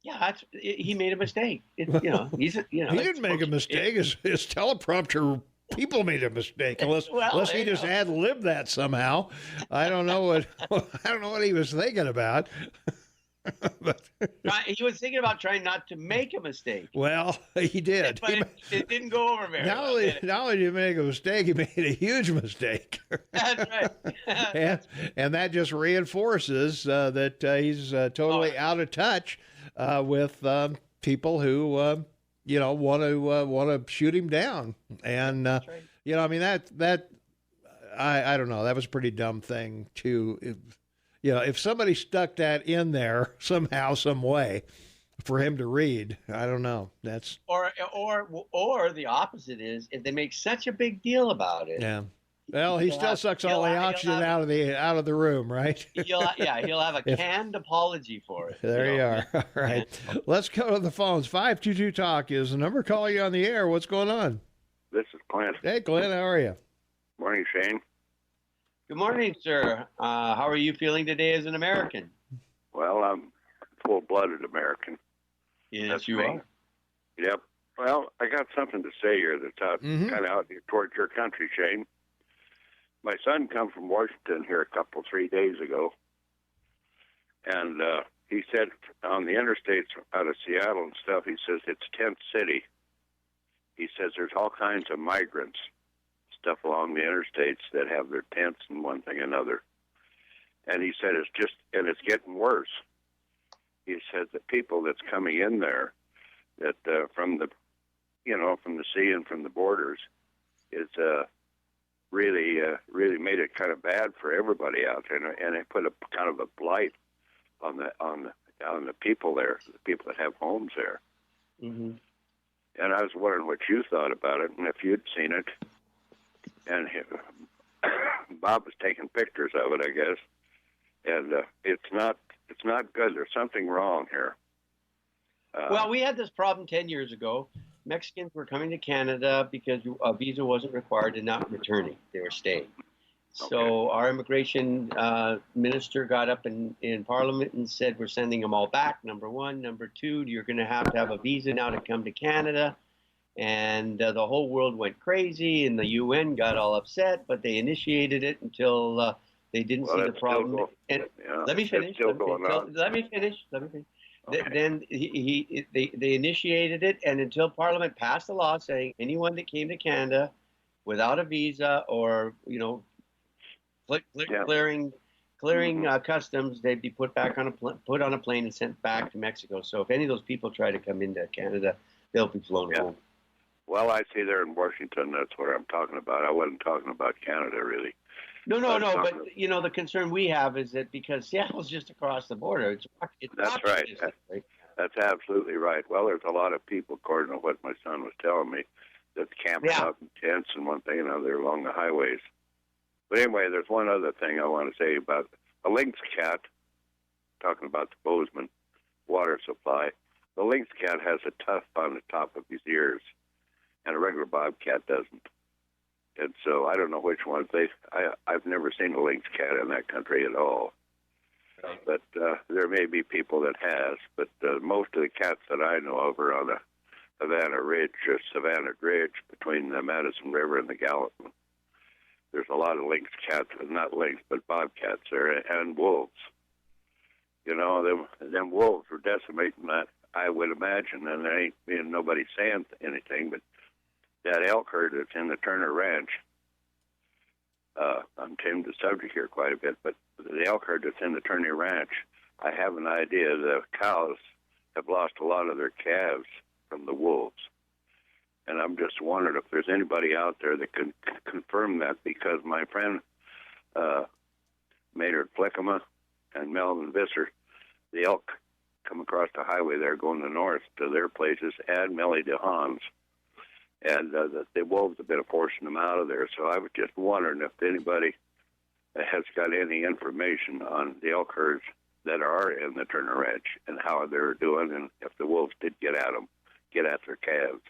Yeah, he made a mistake. He didn't make a mistake. His teleprompter. People made a mistake unless he just ad-libbed that somehow. I don't know what he was thinking about. But, he was thinking about trying not to make a mistake. Well, he did. But it didn't go over very well. Not only did he make a mistake, he made a huge mistake. That's right. and that just reinforces that he's totally out of touch with people who want to shoot him down. And That's right. I mean that I don't know. That was a pretty dumb thing to. If somebody stuck that in there somehow, some way, for him to read, I don't know. That's or the opposite is if they make such a big deal about it. Yeah. Well, he still sucks all the oxygen out of the room, right? He'll have a canned apology for it. There you are. All right. Let's go to the phones. 522 Talk is the number. Call you on the air. What's going on? This is Clint. Hey, Clint. How are you? Morning, Shane. Good morning, sir. How are you feeling today as an American? Well, I'm full-blooded American. Yes, That's you me. are. Yep. Well, I got something to say here that's out, kind of out towards your country, Shane. My son come from Washington here 3 days ago, and he said on the interstates out of Seattle and stuff, he says it's tent city. He says there's all kinds of migrants, stuff along the interstates that have their tents and one thing and another. And he said it's getting worse. He says the people that's coming in there, that from the sea and from the borders, is really made it kind of bad for everybody out there, and it put a kind of a blight on the people there, the people that have homes there. Mm-hmm. And I was wondering what you thought about it, and if you'd seen it. And Bob was taking pictures of it, I guess. And it's not good. There's something wrong here. Well, we had this problem 10 years ago. Mexicans were coming to Canada because a visa wasn't required and not returning. They were staying. So our immigration minister got up in Parliament and said, we're sending them all back, number one. Number two, you're going to have a visa now to come to Canada. And the whole world went crazy, and the UN got all upset, but they initiated it until they didn't see the problem. Let me finish. Let me finish. Okay. Then they initiated it, and until Parliament passed a law saying anyone that came to Canada without a visa or clearing customs, they'd be put on a plane and sent back to Mexico. So if any of those people try to come into Canada, they'll be flown home. Well, I see there in Washington, that's what I'm talking about. I wasn't talking about Canada, really. No, but the concern we have is that because Seattle's just across the border. That's right. That's absolutely right. Well, there's a lot of people, according to what my son was telling me, that camping out in tents and one thing and another along the highways. But anyway, there's one other thing I want to say about a lynx cat, talking about the Bozeman water supply. The lynx cat has a tuft on the top of his ears, and a regular bobcat doesn't. And so I don't know which ones I've never seen a lynx cat in that country at all. But there may be people that has. But most of the cats that I know of are on the Savannah Ridge between the Madison River and the Gallatin. There's a lot of lynx cats, not lynx, but bobcats there, and wolves. Them wolves are decimating that, I would imagine, and there ain't nobody saying anything, but that elk herd that's in the Turner Ranch, I'm changing the subject here quite a bit, but the elk herd that's in the Turner Ranch, I have an idea the cows have lost a lot of their calves from the wolves. And I'm just wondering if there's anybody out there that can confirm that, because my friend Maynard Fleckema and Melvin Visser, the elk come across the highway there going to north to their places, and Melly DeHaan's. And the wolves have been forcing them out of there. So I was just wondering if anybody has got any information on the elk herds that are in the Turner Ranch and how they're doing, and if the wolves did get at them, get at their calves.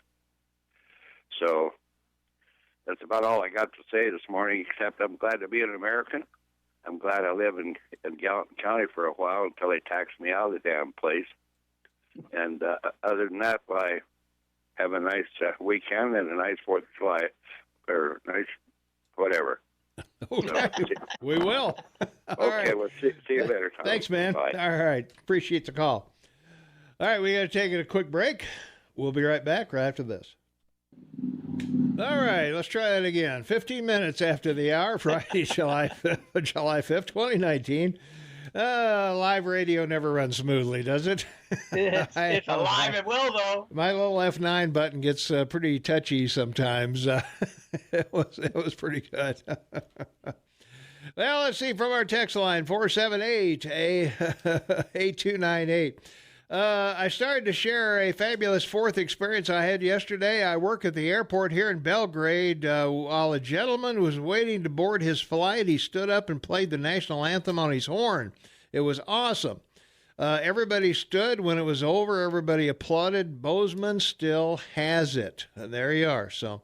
So that's about all I got to say this morning, except I'm glad to be an American. I'm glad I live in Gallatin County for a while until they taxed me out of the damn place. And other than that, I have a nice weekend and a nice 4th of July, or nice whatever. Okay. We will. Okay, right. Well, see you later, Tom. Thanks, man. Bye. All right. Appreciate the call. All right, we got to take a quick break. We'll be right back right after this. All right, let's try that again. 15 minutes after the hour, Friday, July 5th, 2019. Live radio never runs smoothly, does it? It's alive and will, though. My little F9 button gets pretty touchy sometimes. It was pretty good. Well, let's see from our text line, 478-8298. I started to share a fabulous 4th experience I had yesterday. I work at the airport here in Belgrade. While a gentleman was waiting to board his flight, he stood up and played the national anthem on his horn. It was awesome. Everybody stood. When it was over, everybody applauded. Bozeman still has it. And there you are. So,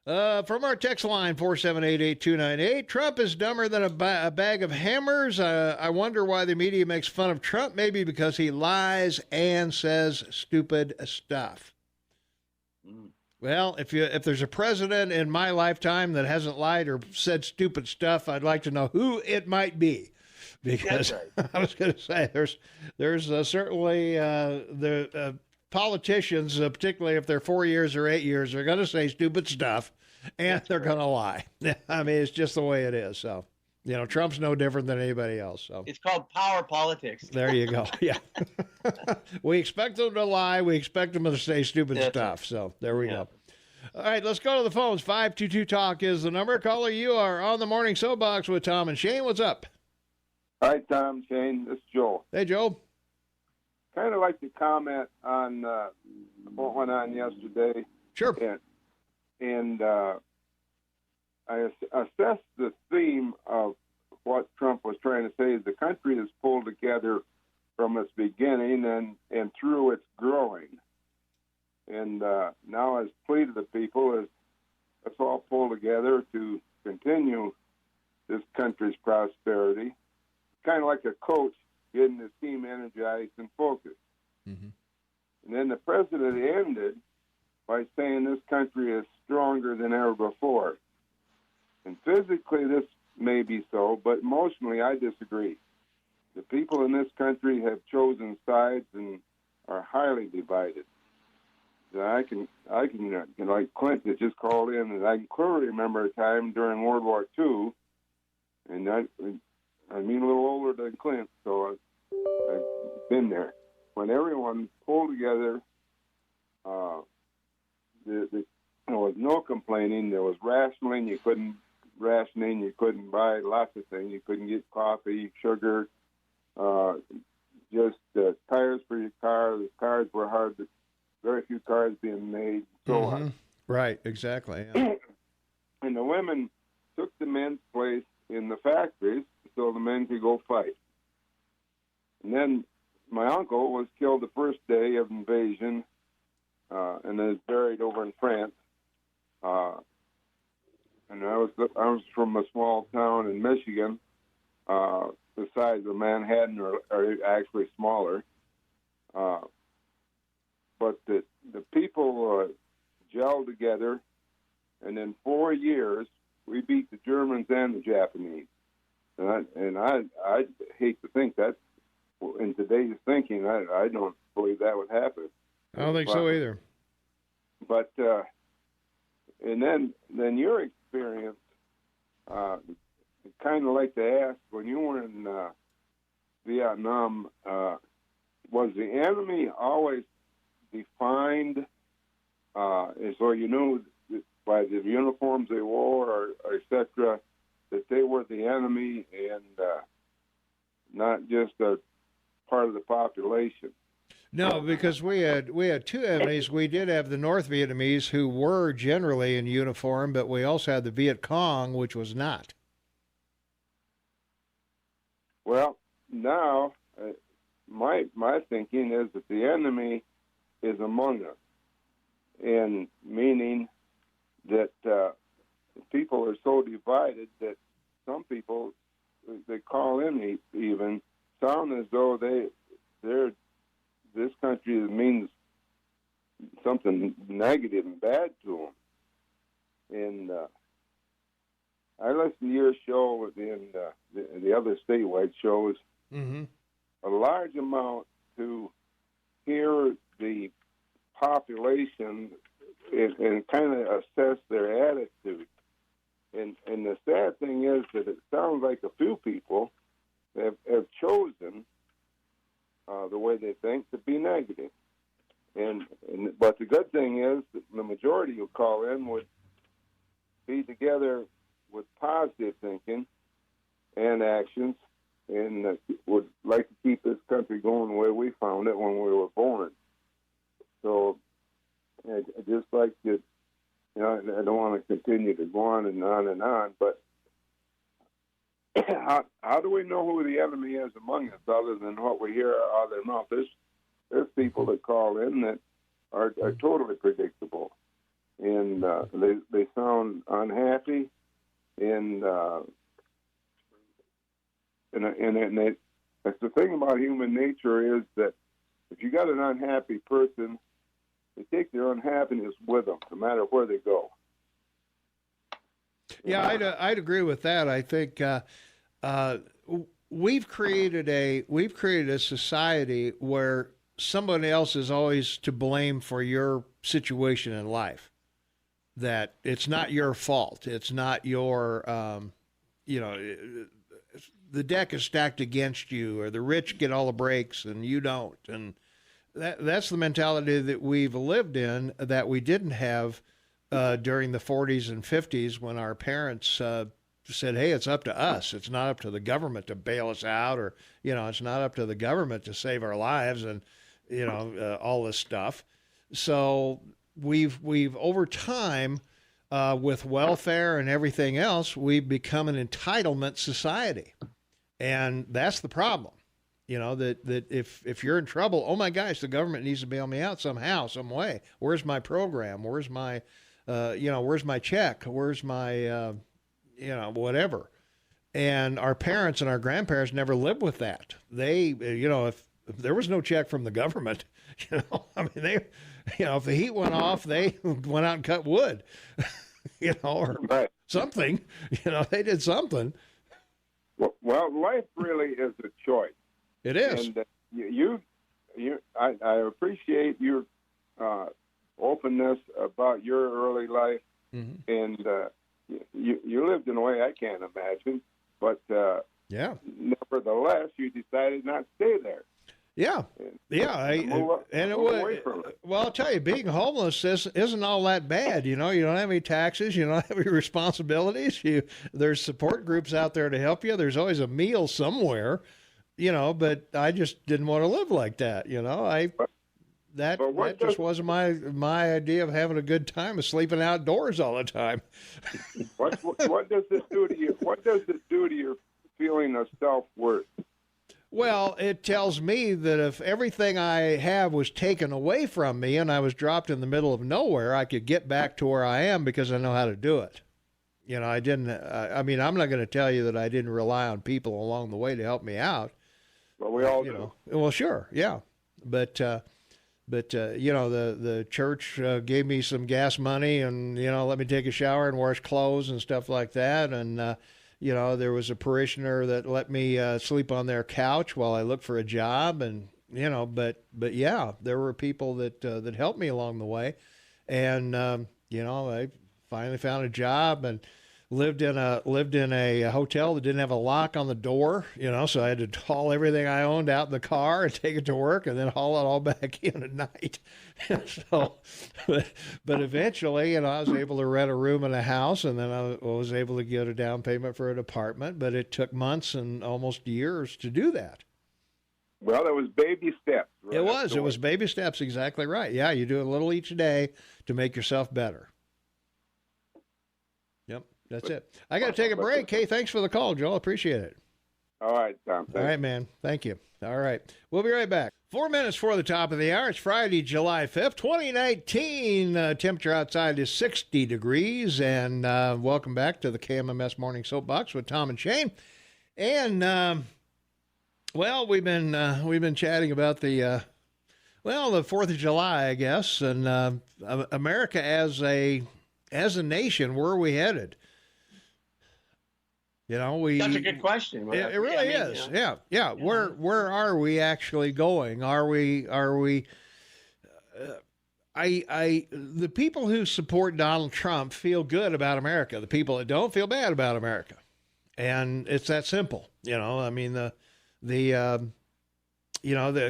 from our text line, 478-8298, Trump is dumber than a bag of hammers. I wonder why the media makes fun of Trump, maybe because he lies and says stupid stuff. Well, if there's a president in my lifetime that hasn't lied or said stupid stuff, I'd like to know who it might be. Because right. I was going to say there's certainly the politicians, particularly if they're 4 years or 8 years, are going to say stupid stuff, and That's they're right. going to lie. I mean, it's just the way it is. So, Trump's no different than anybody else. So it's called power politics. there you go. Yeah, we expect them to lie. We expect them to say stupid stuff. Right. So there we go. All right, let's go to the phones. 522 Talk is the number. Caller, you are on the morning soapbox with Tom and Shane. What's up? Hi, Tom, Shane. This is Joel. Hey, Joel. Kind of like to comment on what went on yesterday. Sure. And I assessed the theme of what Trump was trying to say. The country is pulled together from its beginning and through its growing. And now his plea to the people is, let's all pull together to continue this country's prosperity. Kind of like a coach getting his team energized and focused. Mm-hmm. And then the president ended by saying this country is stronger than ever before. And physically this may be so, but emotionally I disagree. The people in this country have chosen sides and are highly divided. I can like Clint that just called in, and I can clearly remember a time during World War II, and I mean a little older than Clint, so I've been there. When everyone pulled together, there was no complaining. There was rationing. You couldn't buy lots of things. You couldn't get coffee, sugar, just tires for your car. The cars were hard. Very few cars being made, so on. Right, exactly. Yeah. And the women took the men's place in the factories so the men could go fight. And then my uncle was killed the first day of invasion and is buried over in France. And I was from a small town in Michigan, the size of Manhattan, or actually smaller. But the people gelled together, and in 4 years we beat the Germans and the Japanese. And I hate to think that in today's thinking, I don't believe that would happen. I don't think so either. But and then your experience, I'd kind of like to ask, when you were in Vietnam, was the enemy always defined, and so you knew by the uniforms they wore, or etc., that they were the enemy and not just a part of the population? No, because we had two enemies. We did have the North Vietnamese, who were generally in uniform, but we also had the Viet Cong, which was not. Well, now my thinking is that the enemy is among us, and meaning that people are so divided that some people, they call in even, sound as though they're this country means something negative and bad to them. And I listened to your show and the other statewide shows, Mm-hmm. a large amount to hear the population and kind of assess their attitude. And the sad thing is that it sounds like a few people have chosen the way they think to be negative. But the good thing is that the majority who call in would be together with positive thinking and actions, and would like to keep this country going the way we found it when we were born. So I just like to, I don't want to continue to go on and on, but how do we know who the enemy is among us other than what we hear out of their mouth? There's people that call in that are totally predictable, and they sound unhappy, and that's the thing about human nature, is that if you got an unhappy person, they take their unhappiness with them, no matter where they go. Yeah, I'd agree with that. I think we've created a society where somebody else is always to blame for your situation in life. That it's not your fault. It's not your, the deck is stacked against you, or the rich get all the breaks and you don't. And that's the mentality that we've lived in, that we didn't have during the 40s and 50s, when our parents said, hey, it's up to us. It's not up to the government to bail us out, or, it's not up to the government to save our lives, and, all this stuff. So we've over time, with welfare and everything else, we've become an entitlement society. And that's the problem. That if you're in trouble, oh my gosh, the government needs to bail me out somehow, some way. Where's my program? Where's my, where's my check? Where's my, whatever. And our parents and our grandparents never lived with that. They, if there was no check from the government, they, if the heat went off, they went out and cut wood, or right. something, they did something. Well, life really is a choice. It is. And I appreciate your openness about your early life, mm-hmm. and you lived in a way I can't imagine. But nevertheless, you decided not to stay there. Yeah, I'll tell you, being homeless isn't all that bad. You don't have any taxes, you don't have any responsibilities. There's support groups out there to help you. There's always a meal somewhere, But I just didn't want to live like that. That just wasn't my idea of having a good time, of sleeping outdoors all the time. What does this do to you? What does it do to your feeling of self-worth? Well, it tells me that if everything I have was taken away from me and I was dropped in the middle of nowhere, I could get back to where I am because I know how to do it. I didn't, I'm not going to tell you that I didn't rely on people along the way to help me out. Well, we all do. Well, sure. Yeah. But the church gave me some gas money and, let me take a shower and wash clothes and stuff like that. And, there was a parishioner that let me sleep on their couch while I looked for a job, and but yeah, there were people that helped me along the way, and I finally found a job, and lived in a hotel that didn't have a lock on the door, so I had to haul everything I owned out in the car and take it to work and then haul it all back in at night. So, but eventually, I was able to rent a room in a house, and then I was able to get a down payment for an apartment, but it took months and almost years to do that. Well, it was baby steps. Right? It was baby steps. Exactly right. Yeah. You do a little each day to make yourself better. Yep. That's it. I got to take a break. Hey, thanks for the call, Joel. Appreciate it. All right, Tom. All right, man. Thank you. All right. We'll be right back. 4 minutes before the top of the hour. It's Friday, July 5th, 2019. Temperature outside is 60 degrees. And welcome back to the KMMS Morning Soapbox with Tom and Shane. And, well, we've been chatting about the 4th of July, I guess, and America as a nation. Where are we headed? That's a good question. It really is. Yeah. Where are we actually going? Are we? The people who support Donald Trump feel good about America. The people that don't feel bad about America, and it's that simple. The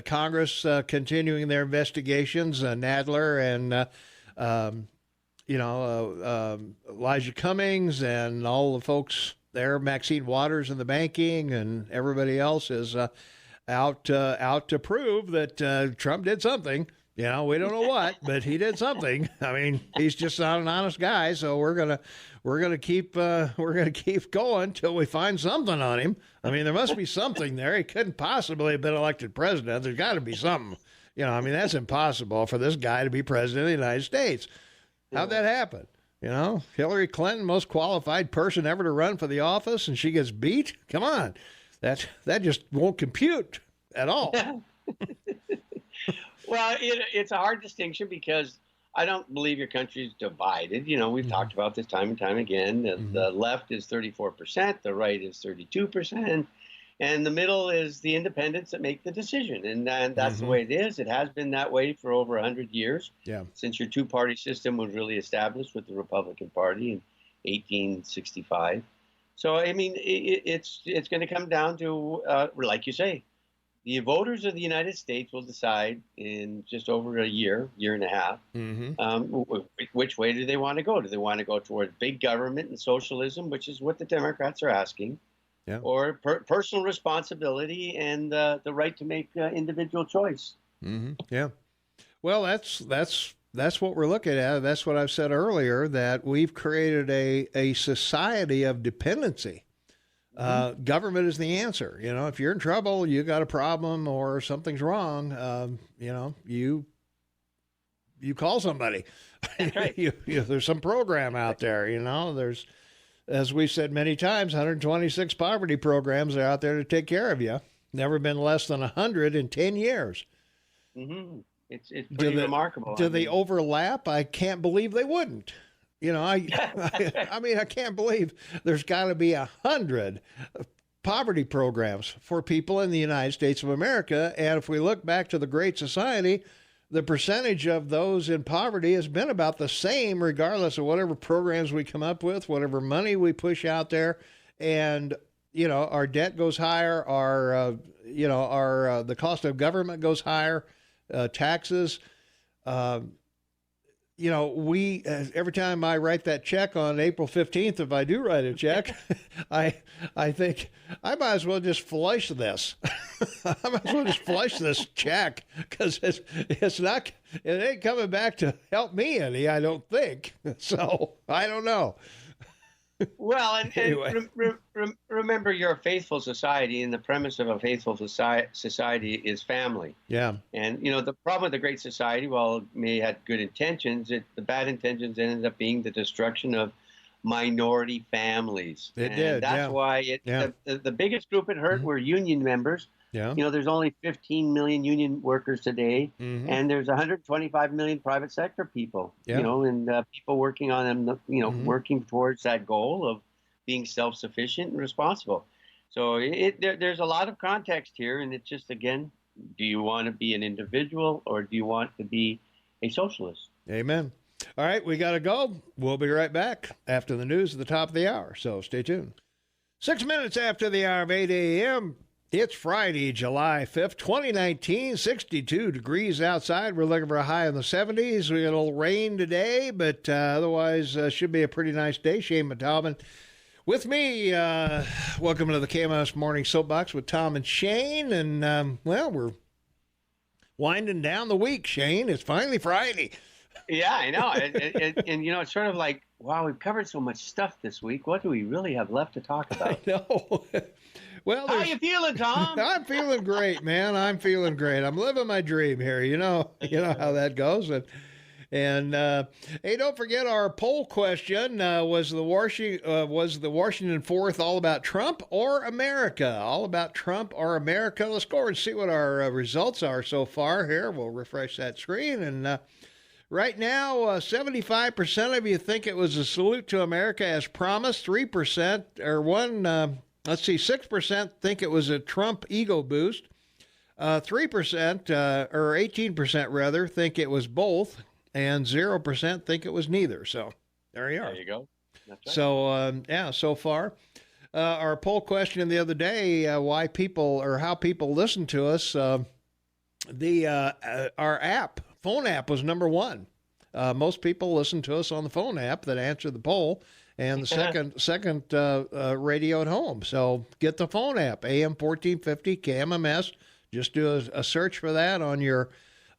Congress continuing their investigations, Nadler and Elijah Cummings and all the folks there, Maxine Waters in the banking, and everybody else is out to prove that Trump did something. We don't know what, but he did something. He's just not an honest guy, so we're gonna keep going till we find something on him. There must be something there. He couldn't possibly have been elected president. There's got to be something. That's impossible for this guy to be president of the United States. How'd that happen? Hillary Clinton, most qualified person ever to run for the office, and she gets beat. Come on, that just won't compute at all. Well, it's a hard distinction because I don't believe your country's divided. We've talked about this time and time again. The left is 34%, the right is 32%, and the middle is the independents that make the decision. And that's the way it is. It has been that way for over 100 years, since your two-party system was really established with the Republican Party in 1865. So, it's going to come down to, like you say, the voters of the United States will decide in just over a year and a half, which way do they want to go? Do they want to go towards big government and socialism, which is what the Democrats are asking, or personal responsibility and the right to make individual choice? Yeah. Well, that's what we're looking at. That's what I've said earlier, that we've created a society of dependency. Government is the answer. If you're in trouble, you got a problem or something's wrong, you call somebody. Right. There's some program out there, there's, as we've said many times, 126 poverty programs are out there to take care of you. Never been less than 100 in 10 years. It's pretty remarkable. Do they overlap? I can't believe they wouldn't. I can't believe there's got to be 100 poverty programs for people in the United States of America. And if we look back to the Great Society, the percentage of those in poverty has been about the same, regardless of whatever programs we come up with, whatever money we push out there. And, our debt goes higher, the cost of government goes higher, taxes, we every time I write that check on April 15th, if I do write a check, I think I might as well just flush this. I might as well just flush this check, because it ain't coming back to help me any, I don't think. So I don't know. Well, and Anyway. remember, you're a faithful society, and the premise of a faithful society is family. Yeah. And, the problem with the Great Society, while it may have had good intentions, the bad intentions ended up being the destruction of minority families. It did, That's why the biggest group it hurt were union members. Yeah. There's only 15 million union workers today, and there's 125 million private sector people, and people working on them, working towards that goal of being self-sufficient and responsible. So there's a lot of context here, and it's just, again, do you want to be an individual or do you want to be a socialist? Amen. All right, we got to go. We'll be right back after the news at the top of the hour, so stay tuned. 6 minutes after the hour of 8 a.m., it's Friday, July 5th, 2019, 62 degrees outside. We're looking for a high in the 70s. We got a little rain today, but otherwise should be a pretty nice day. Shane Metalman with me. Welcome to the KMMS Morning Soapbox with Tom and Shane. And, we're winding down the week, Shane. It's finally Friday. Yeah, I know. And, it's sort of like, wow, we've covered so much stuff this week. What do we really have left to talk about? I know. Well, how you feeling, Tom? I'm feeling great, man. I'm feeling great. I'm living my dream here. You know how that goes. And hey, don't forget our poll question: was the Washington 4th all about Trump or America? All about Trump or America? Let's go over and see what our results are so far. Here, we'll refresh that screen and. Right now, 75% of you think it was a salute to America as promised. 3% or 6% think it was a Trump ego boost. 3% or 18% rather think it was both, and 0% think it was neither. So there you are. There you go. That's right. So so far, our poll question the other day: how people listen to us. Our phone app was number one. Most people listen to us on the phone app that answered the poll, and the second radio at home. So get the phone app, AM 1450 KMMS. Just do a search for that on your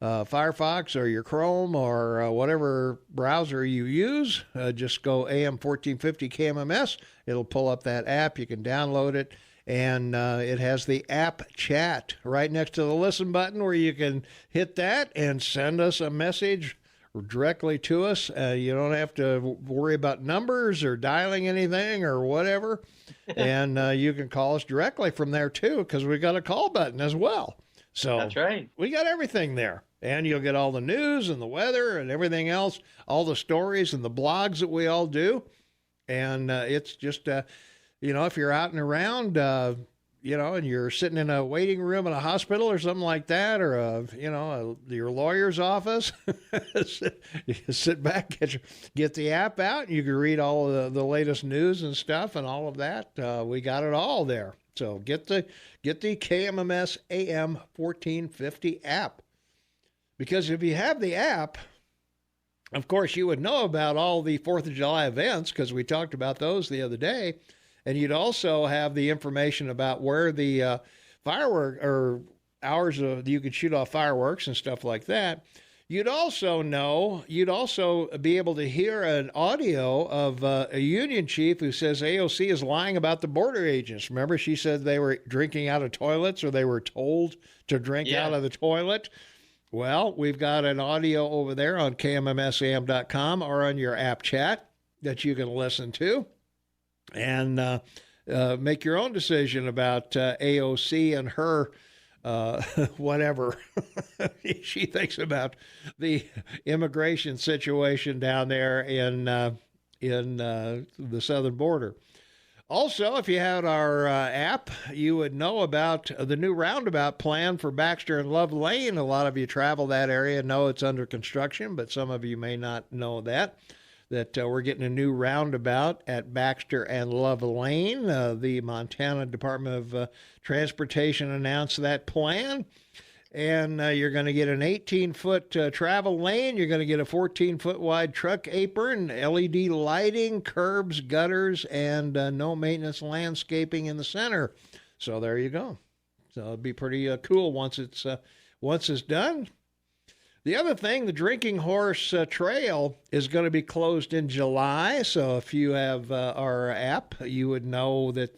Firefox or your Chrome or whatever browser you use. Just go AM 1450 KMMS. It'll pull up that app. You can download it. And it has the app chat right next to the listen button where you can hit that and send us a message directly to us. You don't have to worry about numbers or dialing anything or whatever. And you can call us directly from there, too, because we got a call button as well. So that's right. We got everything there. And you'll get all the news and the weather and everything else, all the stories and the blogs that we all do. And it's just... if you're out and around, and you're sitting in a waiting room in a hospital or something like that, or, your lawyer's office, you sit back, get the app out, and you can read all of the latest news and stuff and all of that. We got it all there. So get the KMMS AM 1450 app. Because if you have the app, of course, you would know about all the 4th of July events because we talked about those the other day. And you'd also have the information about where the firework or hours you could shoot off fireworks and stuff like that. You'd also be able to hear an audio of a union chief who says AOC is lying about the border agents. Remember, she said they were drinking out of toilets or they were told to drink out of the toilet. Well, we've got an audio over there on KMMSAM.com or on your app chat that you can listen to. And make your own decision about AOC and her whatever she thinks about the immigration situation down there in the southern border. Also, if you had our app, you would know about the new roundabout plan for Baxter and Love Lane. A lot of you travel that area and know it's under construction, but some of you may not know that we're getting a new roundabout at Baxter and Love Lane. The Montana Department of Transportation announced that plan. And you're going to get an 18-foot travel lane. You're going to get a 14-foot wide truck apron, LED lighting, curbs, gutters, and no maintenance landscaping in the center. So there you go. So it'll be pretty cool once it's done. The other thing, the Drinking Horse Trail is going to be closed in July. So if you have our app, you would know that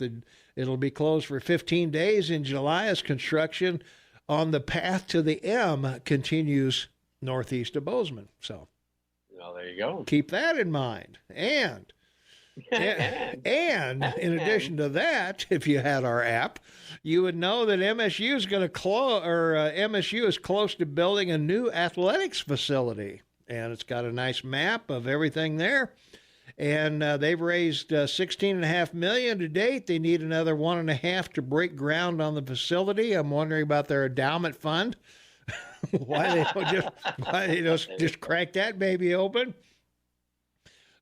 it'll be closed for 15 days in July as construction on the path to the M continues northeast of Bozeman. So, well, there you go. Keep that in mind. And in addition to that, if you had our app, you would know that MSU is going to MSU is close to building a new athletics facility, and it's got a nice map of everything there. And they've raised $16.5 million to date. They need another $1.5 million to break ground on the facility. I'm wondering about their endowment fund. why they don't just crack that baby open.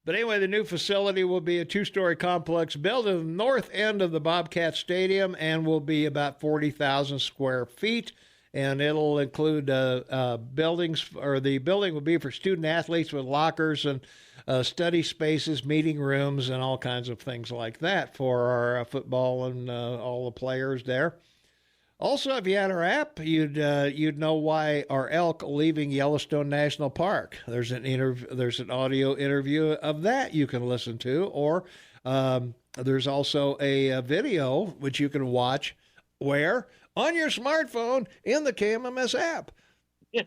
But anyway, the new facility will be a 2-story complex built at the north end of the Bobcat Stadium and will be about 40,000 square feet. And it'll include buildings, or the building will be for student athletes with lockers and study spaces, meeting rooms, and all kinds of things like that for our football and all the players there. Also, if you had our app, you'd know why our elk leaving Yellowstone National Park. There's an audio interview of that you can listen to, or there's also a video which you can watch where on your smartphone in the KMMS app. Yeah.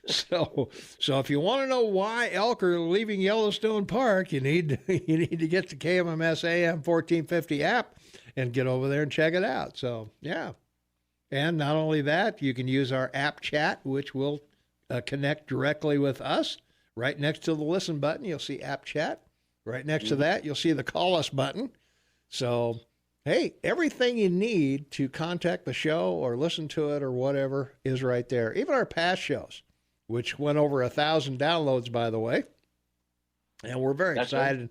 So if you want to know why elk are leaving Yellowstone Park, you need to get the KMMS AM 1450 app and get over there and check it out. So, yeah. And not only that, you can use our app chat, which will connect directly with us. Right next to the listen button, you'll see app chat. Right next to that, you'll see the call us button. So, hey, everything you need to contact the show or listen to it or whatever is right there. Even our past shows, which went over 1,000 downloads, by the way. And we're very excited. Right.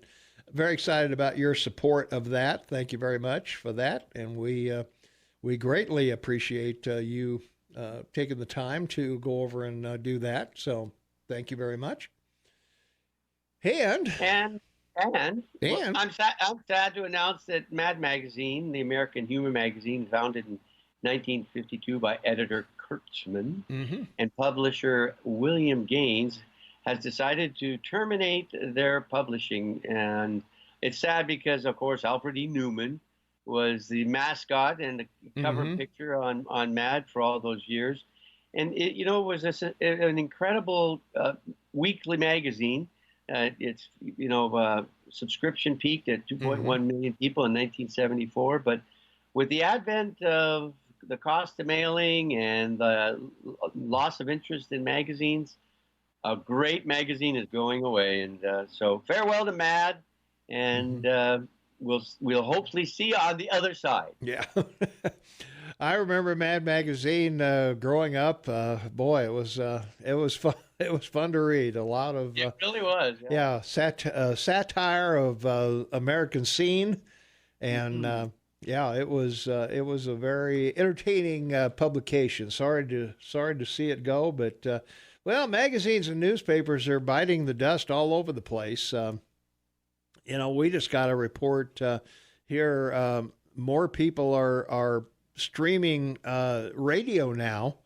Very excited about your support of that. Thank you very much for that. And we greatly appreciate you taking the time to go over and do that. So thank you very much. And well, I'm sad to announce that Mad Magazine, the American humor magazine, founded in 1952 by editor Kurtzman and publisher William Gaines, has decided to terminate their publishing. And it's sad because, of course, Alfred E. Newman was the mascot and the cover picture on Mad for all those years. And it was an incredible weekly magazine. Its subscription peaked at 2.1 million people in 1974. But with the advent of the cost of mailing and the loss of interest in magazines, a great magazine is going away. And so farewell to Mad, and we'll hopefully see you on the other side. Yeah. I remember Mad Magazine growing up. Boy, it was fun. It was fun to read. A lot of it really was. Yeah, satire of American scene, and it was a very entertaining publication. Sorry to see it go, but well, magazines and newspapers are biting the dust all over the place. We just got a report here. More people are streaming radio now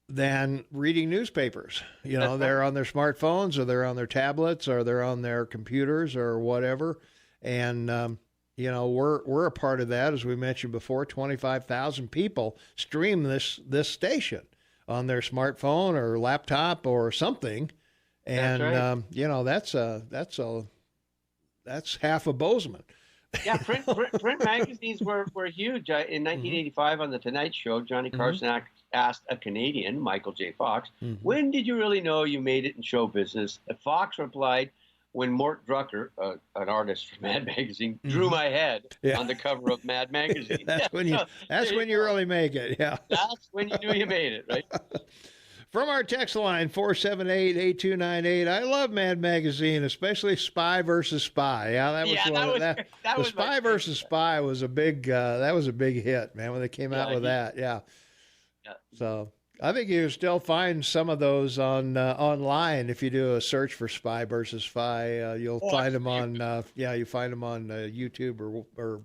than reading newspapers. They're on their smartphones, or they're on their tablets, or they're on their computers, or whatever. And we're a part of that. As we mentioned before, 25,000 people stream this station on their smartphone or laptop or something. And that's right. That's half of Bozeman. Yeah, print magazines were huge. In 1985 on The Tonight Show, Johnny Carson asked a Canadian, Michael J. Fox, when did you really know you made it in show business? Fox replied, when Mort Drucker, an artist from Mad Magazine, drew my head on the cover of Mad Magazine. That's when you really make it, yeah. That's when you knew you made it, right? From our text line, 478-8298, I love Mad Magazine, especially Spy versus Spy. Yeah, that was Spy versus Spy was a big hit, man, when they came out with that. Yeah. So I think you still find some of those on online. If you do a search for Spy versus Spy, you'll find them on you find them on YouTube or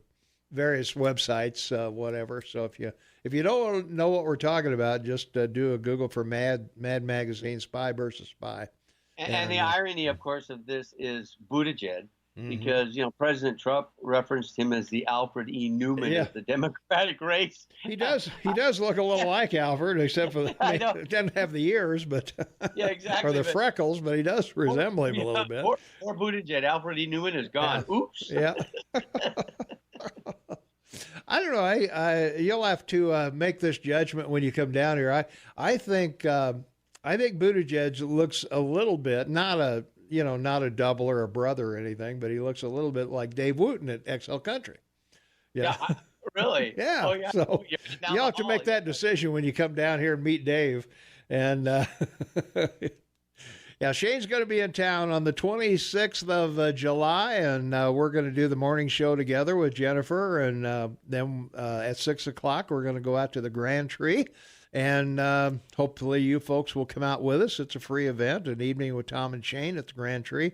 various websites, whatever. So if you don't know what we're talking about, just do a Google for Mad Magazine, Spy versus Spy. And the irony, of course, of this is Buttigieg, because President Trump referenced him as the Alfred E. Newman of the Democratic race. He does look a little like Alfred, except for he doesn't have the ears, but exactly, or the freckles, but he does resemble him a little bit. Poor Buttigieg, Alfred E. Newman is gone. Yeah. Oops. Yeah. I don't know. You'll have to make this judgment when you come down here. I think Buttigieg looks a little bit not a double or a brother or anything, but he looks a little bit like Dave Wooten at XL Country. Yeah. Really? Yeah. Oh, yeah. So you'll have to make that decision when you come down here and meet Dave. And Yeah, Shane's going to be in town on the 26th of July, and we're going to do the morning show together with Jennifer. And then at 6 o'clock, we're going to go out to the Grand Tree. And hopefully you folks will come out with us. It's a free event, an evening with Tom and Shane at the Grand Tree.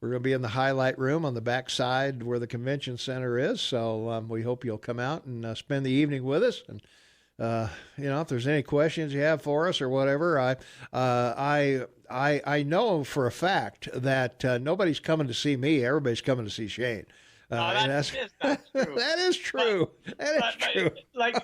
We're going to be in the highlight room on the back side where the convention center is. So we hope you'll come out and spend the evening with us. And if there's any questions you have for us or whatever, I know for a fact that nobody's coming to see me. Everybody's coming to see Shane. That's true. That is true. True. Like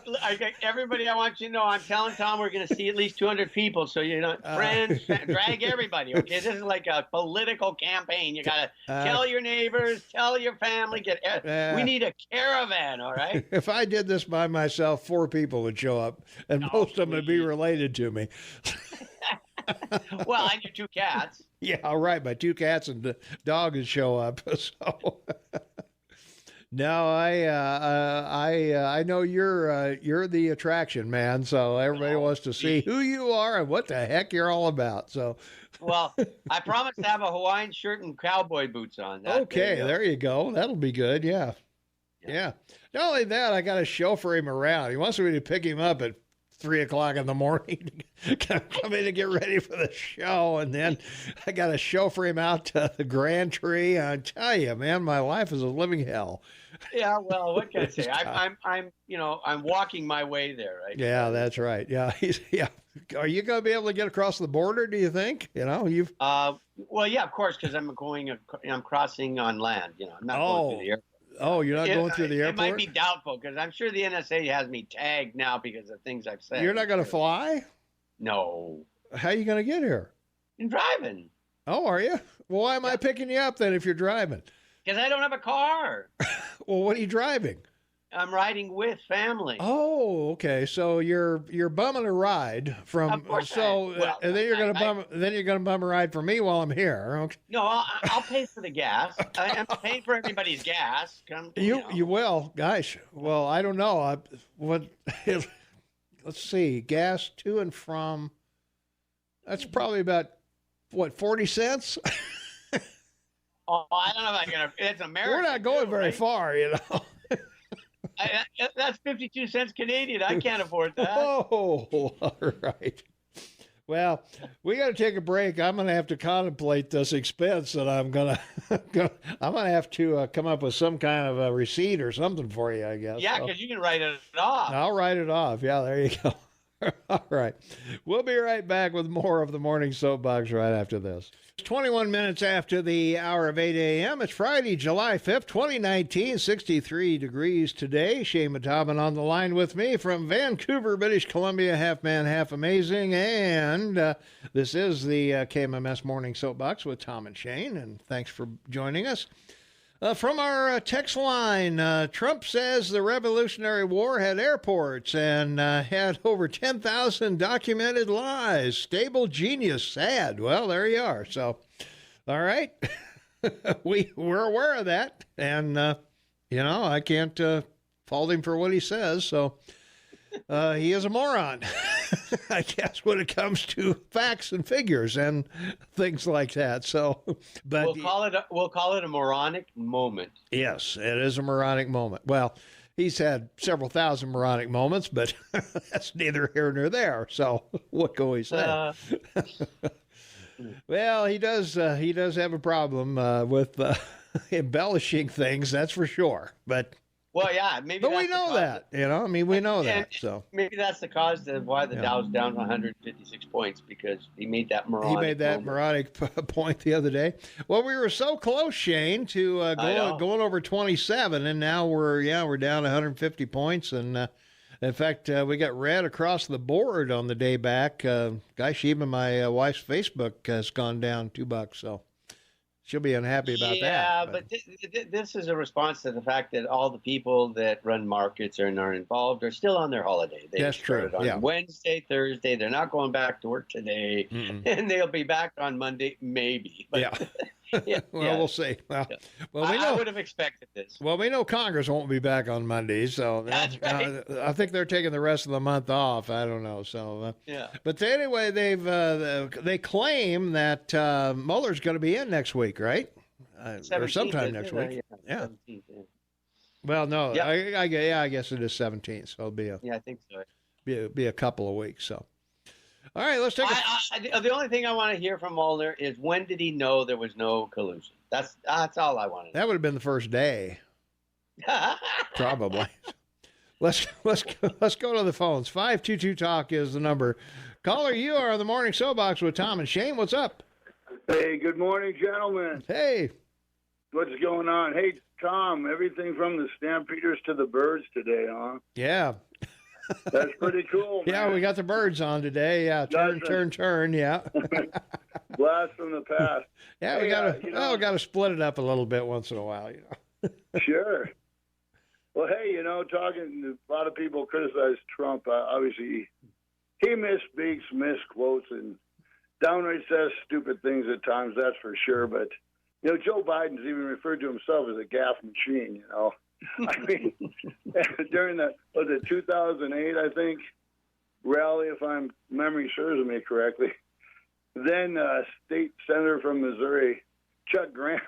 everybody, I want you to know, I'm telling Tom we're going to see at least 200 people. So, friends, drag everybody. Okay, this is like a political campaign. You got to tell your neighbors, tell your family. We need a caravan. All right. If I did this by myself, 4 people would show up, and most of them would be related to me. Well, and your 2 cats. Yeah, all right. My 2 cats and the dog would show up. So. No, I know you're the attraction, man. So everybody wants to see who you are and what the heck you're all about. So, well, I promise to have a Hawaiian shirt and cowboy boots on. Okay, there you go. That'll be good. Yeah. Not only that, I got to chauffeur him around. He wants me to pick him up at 3 o'clock in the morning to come in and get ready for the show. And then I got to chauffeur him out to the Grand Tree. I tell you, man, my life is a living hell. Yeah, well, what can I say? I'm walking my way there, right? Yeah, that's right. Yeah. Are you going to be able to get across the border, do you think? Well, yeah, of course, because I'm crossing on land. I'm not going through the airport. Oh, you're not going through the airport? It might be doubtful because I'm sure the NSA has me tagged now because of things I've said. You're not going to fly? No. How are you going to get here? I'm driving. Oh, are you? Well, why am I picking you up then if you're driving? Because I don't have a car. Well, what are you driving? I'm riding with family. Oh, okay. So you're bumming a ride from. Of course. And then you're gonna bum a ride for me while I'm here. Okay. No, I'll pay for the gas. I'm paying for everybody's gas. You will, gosh. Well, I don't know. Let's see. Gas to and from. That's probably about 40 cents. Oh, I don't know if I'm gonna. It's American. We're not going very far, That's 52 cents Canadian. I can't afford that. Oh, all right. Well, we got to take a break. I'm going to have to contemplate this expense that I'm going to have to come up with some kind of a receipt or something for you, I guess. Yeah, because you can write it off. I'll write it off. Yeah, there you go. All right. We'll be right back with more of the Morning Soapbox right after this. It's 21 minutes after the hour of 8 a.m. It's Friday, July 5th, 2019, 63 degrees today. Shane Mataban on the line with me from Vancouver, British Columbia, half man, half amazing. And this is the KMMS Morning Soapbox with Tom and Shane, and thanks for joining us. From our text line, Trump says the Revolutionary War had airports and had over 10,000 documented lies. Stable genius, sad. Well, there you are. So, all right. We're aware of that. And, I can't fault him for what he says. So he is a moron, I guess, when it comes to facts and figures and things like that. So, but we'll call it a moronic moment. Yes, it is a moronic moment. Well, he's had several thousand moronic moments, but that's neither here nor there. So, what can we say? Well, he does have a problem with embellishing things. That's for sure. But. Well, yeah, maybe. But we know that, we know that. So maybe that's the cause of why the Dow's down 156 points, because he made that moronic point the other day. Well, we were so close, Shane, to going over 27, and now we're down 150 points, and in fact, we got red across the board on the day back. Gosh, even my wife's Facebook has gone down $2, so. She'll be unhappy about that. Yeah, but this is a response to the fact that all the people that run markets and are involved are still on their holiday. They started on Wednesday, Thursday. They're not going back to work today, and they'll be back on Monday, maybe. But Yeah, Well, yeah. we'll see. Well, Yeah. well, we know. I would have expected this. Well, we know Congress won't be back on Monday, so That's right. I think they're taking the rest of the month off. I don't know. So, Yeah. but anyway, they claim that Mueller's going to be in next week, right? Or 17th, sometime isn't next it? week. Yeah. 17th, yeah. Well, no, Yep. I guess it is 17th, so it'll be Yeah, I think so. be a couple of weeks. So, all right, let's take. The only thing I want to hear from Mueller is when did he know there was no collusion? That's all I wanted. That would have been the first day, probably. Let's go to the phones. 522 Talk is the number. Caller, you are on the morning Soapbox with Tom and Shane. What's up? Hey, good morning, gentlemen. Hey. What's going on? Hey, Tom, everything from the Stampeders to the Birds today, huh? Yeah. That's pretty cool, man. Yeah, we got the birds on today. Yeah, turn. Yeah. Blast from the past. Yeah, we gotta split it up a little bit once in a while, Sure. Well, hey, talking, a lot of people criticize Trump. Obviously, he misspeaks, misquotes, and downright says stupid things at times, that's for sure. But, Joe Biden's even referred to himself as a gaffe machine, I mean, during the 2008, I think, rally, if I'm memory serves me correctly, then state senator from Missouri, Chuck Graham,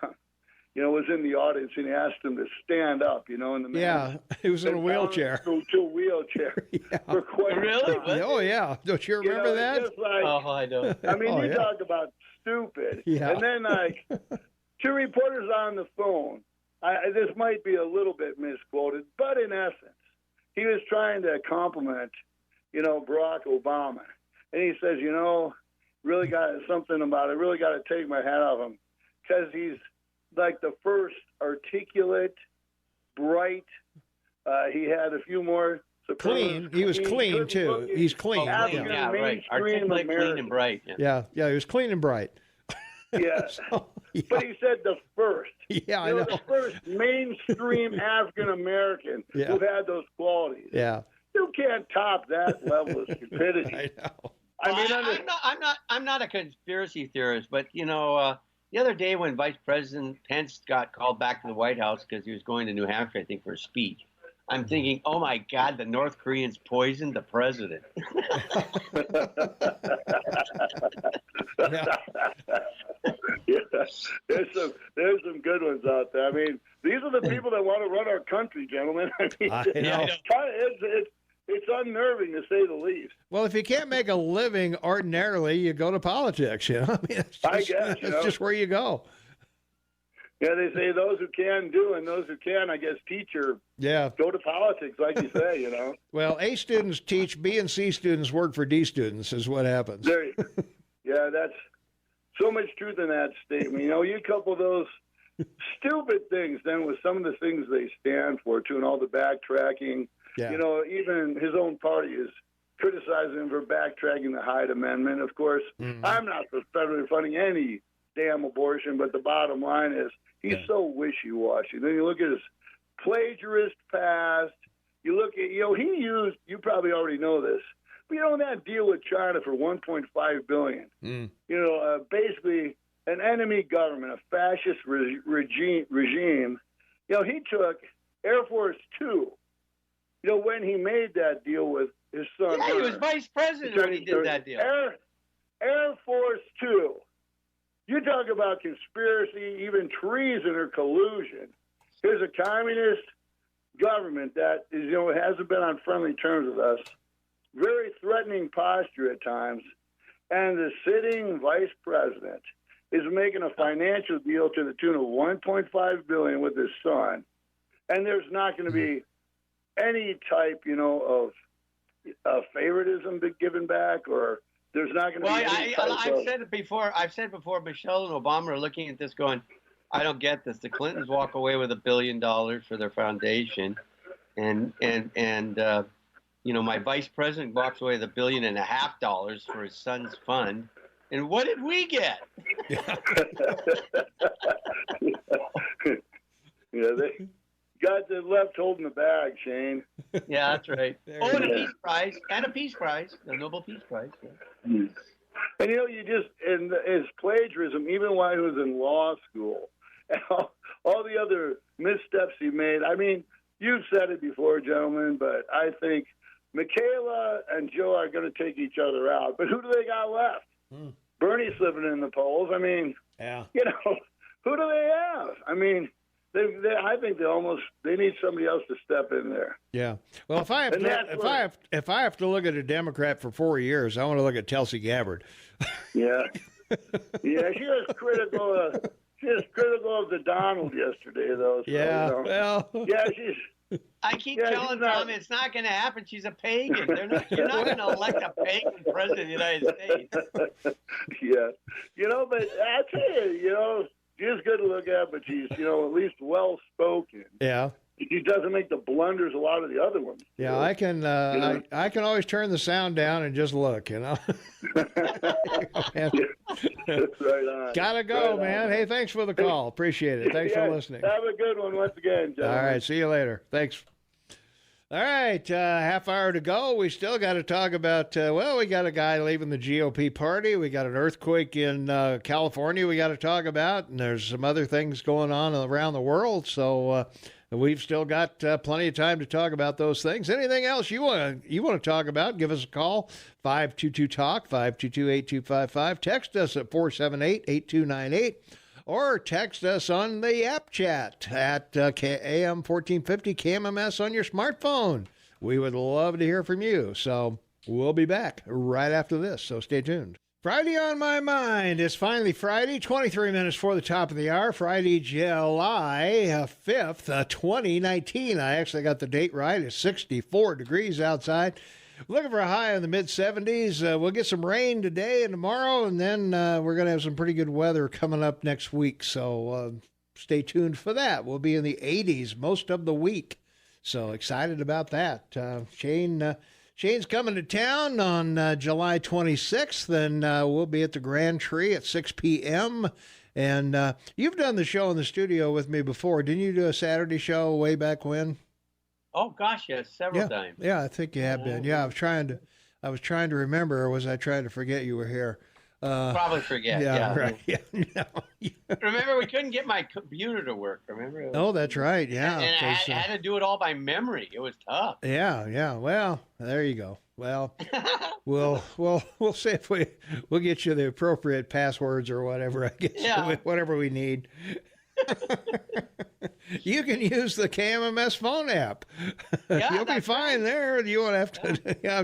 was in the audience, and he asked him to stand up, and the man, yeah, he was in a wheelchair. To a wheelchair Yeah. for quite Really? a time. Oh yeah, don't you remember that? Just like, I know. I mean, Oh, you yeah. talk about stupid. Yeah. And then, two reporters on the phone. This might be a little bit misquoted, but in essence, he was trying to compliment, Barack Obama. And he says, really got something about it, really got to take my hat off him because he's like the first articulate, bright. He had a few more. Clean. He was clean too. He's clean. Oh, Yeah. yeah, right. mainstream Articulate, clean, American. and bright. Yeah. Yeah, he was clean and bright. Yeah. So, yeah. But he said the first. Yeah, I know. The first mainstream African American Yeah. who had those qualities. Yeah, You can't top that level of stupidity. I know. I'm not a conspiracy theorist, but the other day when Vice President Pence got called back to the White House because he was going to New Hampshire, I think, for a speech, I'm thinking, oh my God, the North Koreans poisoned the president. Yeah. Yeah, there's some good ones out there. I mean, these are the people that want to run our country, gentlemen. I mean, I know. it's unnerving to say the least. Well, if you can't make a living ordinarily, you go to politics. I mean, I guess, that's just where you go. Yeah, they say those who can do, and those who can, I guess, teach or Yeah. go to politics, like you say. Well, A students teach, B and C students work for D students is what happens. Yeah, that's so much truth in that statement. You couple those stupid things then with some of the things they stand for, too, and all the backtracking. Yeah. Even his own party is criticizing him for backtracking the Hyde Amendment. Of course, I'm not for federally funding any damn abortion, but the bottom line is he's so wishy-washy. Then you look at his plagiarist past. You look at, he used, you probably already know this, but that deal with China for $1.5 billion. Basically an enemy government, a fascist regime. He took Air Force Two. When he made that deal with his son. Yeah, he was vice president when he did that deal. Air Force Two. You talk about conspiracy, even treason or collusion. Here's a communist government that is, hasn't been on friendly terms with us. Very threatening posture at times. And the sitting vice president is making a financial deal to the tune of $1.5 billion with his son. And there's not going to be any type, of favoritism given back, or there's not going to be any type I've said it before. Michelle and Obama are looking at this going, I don't get this. The Clintons walk away with $1 billion for their foundation, and my vice president walks away with $1.5 billion for his son's fund. And what did we get? Yeah, they got the left holding the bag, Shane. Yeah, that's right. And a peace prize. The Nobel Peace Prize. Yeah. And and his plagiarism, even while he was in law school, and all the other missteps he made. I mean, you've said it before, gentlemen, but I think Michaela and Joe are going to take each other out. But who do they got left? Bernie's living in the polls. I mean, who do they have? I mean, I think they need somebody else to step in there. Yeah. Well, if I have to look at a Democrat for 4 years, I want to look at Tulsi Gabbard. Yeah. Yeah, she was critical of the Donald yesterday, though. So, well. Yeah, she's. I keep telling Tom it's not going to happen. She's a pagan. You're not going to elect a pagan president of the United States. Yeah. But I tell you, she's good to look at, but she's, at least well-spoken. Yeah. She doesn't make the blunders a lot of the other ones. Yeah, I can I can always turn the sound down and just look, Right on. Gotta go, Right man. on. Hey, thanks for the call. Appreciate it. Thanks for listening. Have a good one once again, gentlemen. All right, see you later. Thanks. All right, half hour to go. We still got to talk about, we got a guy leaving the GOP party. We got an earthquake in California we got to talk about, and there's some other things going on around the world. So we've still got plenty of time to talk about those things. Anything else you want to talk about, give us a call, 522-TALK, 522-8255. Text us at 478-8298. Or text us on the app chat at AM 1450 KMMS on your smartphone. We would love to hear from you. So we'll be back right after this. So stay tuned. Friday on my mind. It's finally Friday, 23 minutes for the top of the hour. Friday, July 5th, 2019. I actually got the date right. It's 64 degrees outside. Looking for a high in the mid-70s. We'll get some rain today and tomorrow, and then we're going to have some pretty good weather coming up next week. So stay tuned for that. We'll be in the 80s most of the week. So excited about that. Shane's coming to town on July 26th, and we'll be at the Grand Tree at 6 p.m. And you've done the show in the studio with me before. Didn't you do a Saturday show way back when? Oh gosh, yes, several times. Yeah, I think you have been. Yeah, I was trying to remember, or was I trying to forget you were here? Probably forget. Yeah, right. Yeah, no. Remember, we couldn't get my computer to work. Remember? Oh, that's right. Yeah, and I had to do it all by memory. It was tough. Yeah. Well, there you go. Well, we'll see if we'll get you the appropriate passwords or whatever. I guess whatever we need. You can use the KMMS phone app. Yeah, you'll be fine there. You won't have to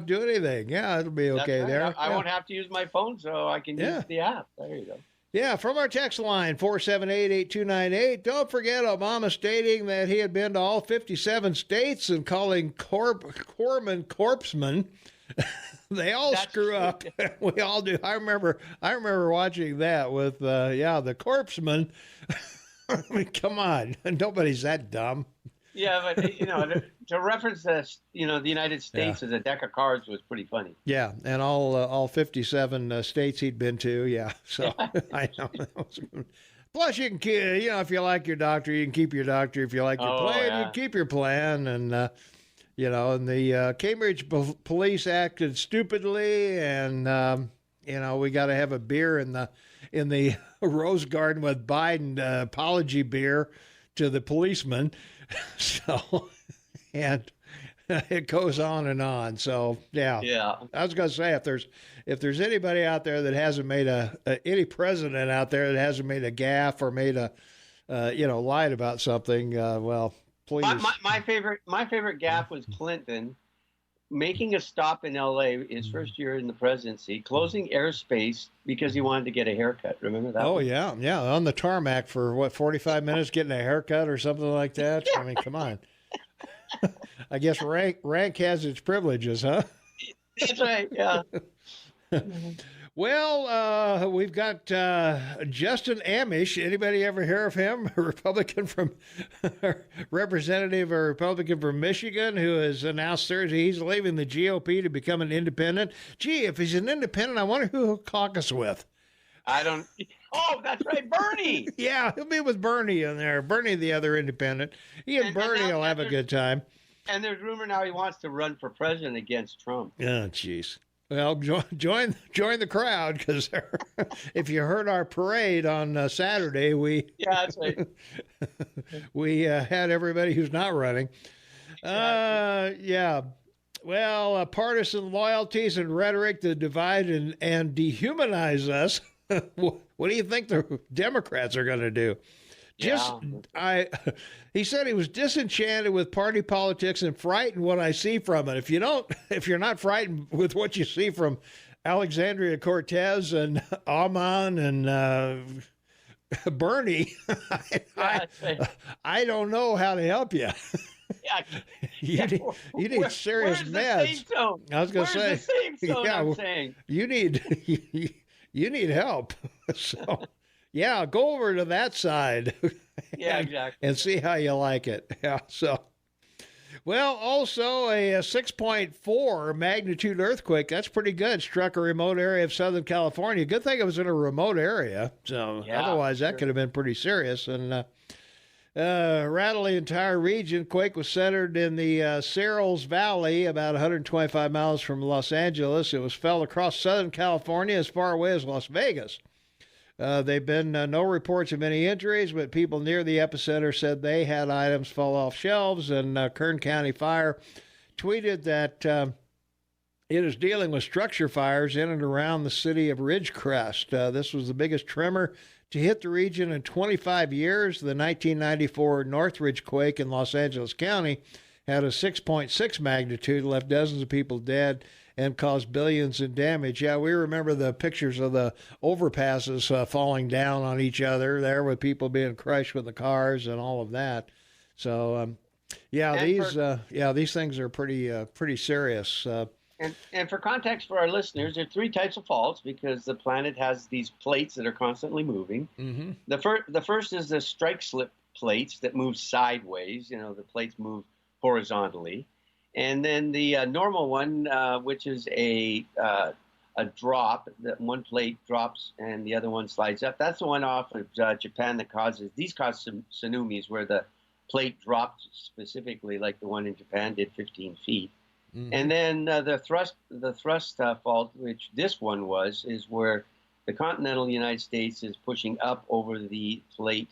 do anything. Yeah, it'll be okay there. I won't have to use my phone, so I can use the app. There you go. Yeah, from our text line, 478-8298. Don't forget Obama stating that he had been to all 57 states and calling corpsmen corpsmen. They all screw up. We all do. I remember watching that with, the corpsmen. I mean, come on. Nobody's that dumb. Yeah, but, to reference this, the United States as a deck of cards was pretty funny. Yeah, and all 57 states he'd been to, yeah. So I know. Plus, you can, if you like your doctor, you can keep your doctor. If you like your plan, you can keep your plan. And, and the Cambridge police acted stupidly, and, we got to have a beer in the Rose Garden with Biden apology beer to the policeman. So, and it goes on and on. So, yeah. I was going to say, if there's anybody out there that hasn't made any president out there that hasn't made a gaffe or made lied about something, well, please. My favorite gaffe was Clinton making a stop in L.A. his first year in the presidency, closing airspace because he wanted to get a haircut. Remember that? Oh, yeah. On the tarmac for, 45 minutes getting a haircut or something like that? I mean, come on. I guess rank has its privileges, huh? That's right, yeah. Well, we've got Justin Amish. Anybody ever hear of him? A representative or Republican from Michigan who has announced Thursday he's leaving the GOP to become an independent. Gee, if he's an independent, I wonder who he'll caucus with. I don't. Oh, that's right, Bernie. Yeah, he'll be with Bernie in there. Bernie, the other independent. He and Bernie will have a good time. And there's rumor now he wants to run for president against Trump. Oh, jeez. Well, join the crowd, because if you heard our parade on Saturday, Yeah, that's right. we had everybody who's not running. Yeah. Well, partisan loyalties and rhetoric that divide and dehumanize us. What do you think the Democrats are going to do? He said he was disenchanted with party politics and frightened what I see from it. If you're not frightened with what you see from Alexandria Cortez and Amon and Bernie, I don't know how to help you. You need serious meds. I was going to say, the safe zone, I'm saying? You need help. So, yeah, go over to that side. Yeah, exactly. And see how you like it. Yeah. So, well, also a 6.4 magnitude earthquake. That's pretty good. Struck a remote area of Southern California. Good thing it was in a remote area. So otherwise that could have been pretty serious. And rattled the entire region. Quake was centered in the Cerros Valley, about 125 miles from Los Angeles. It was felt across Southern California as far away as Las Vegas. They've been no reports of any injuries, but people near the epicenter said they had items fall off shelves. And Kern County Fire tweeted that it is dealing with structure fires in and around the city of Ridgecrest. This was the biggest tremor to hit the region in 25 years. The 1994 Northridge quake in Los Angeles County had a 6.6 magnitude, left dozens of people dead, and caused billions in damage. Yeah, we remember the pictures of the overpasses falling down on each other there, with people being crushed with the cars and all of that. So, these things are pretty serious. And for context for our listeners, there are three types of faults because the planet has these plates that are constantly moving. Mm-hmm. The first is the strike slip plates that move sideways. You know, the plates move horizontally. And then the normal one, which is a drop, that one plate drops and the other one slides up. That's the one off of Japan that cause tsunamis, where the plate dropped specifically, like the one in Japan did 15 feet. Mm-hmm. And then the thrust fault, which this one is where the continental United States is pushing up over the plate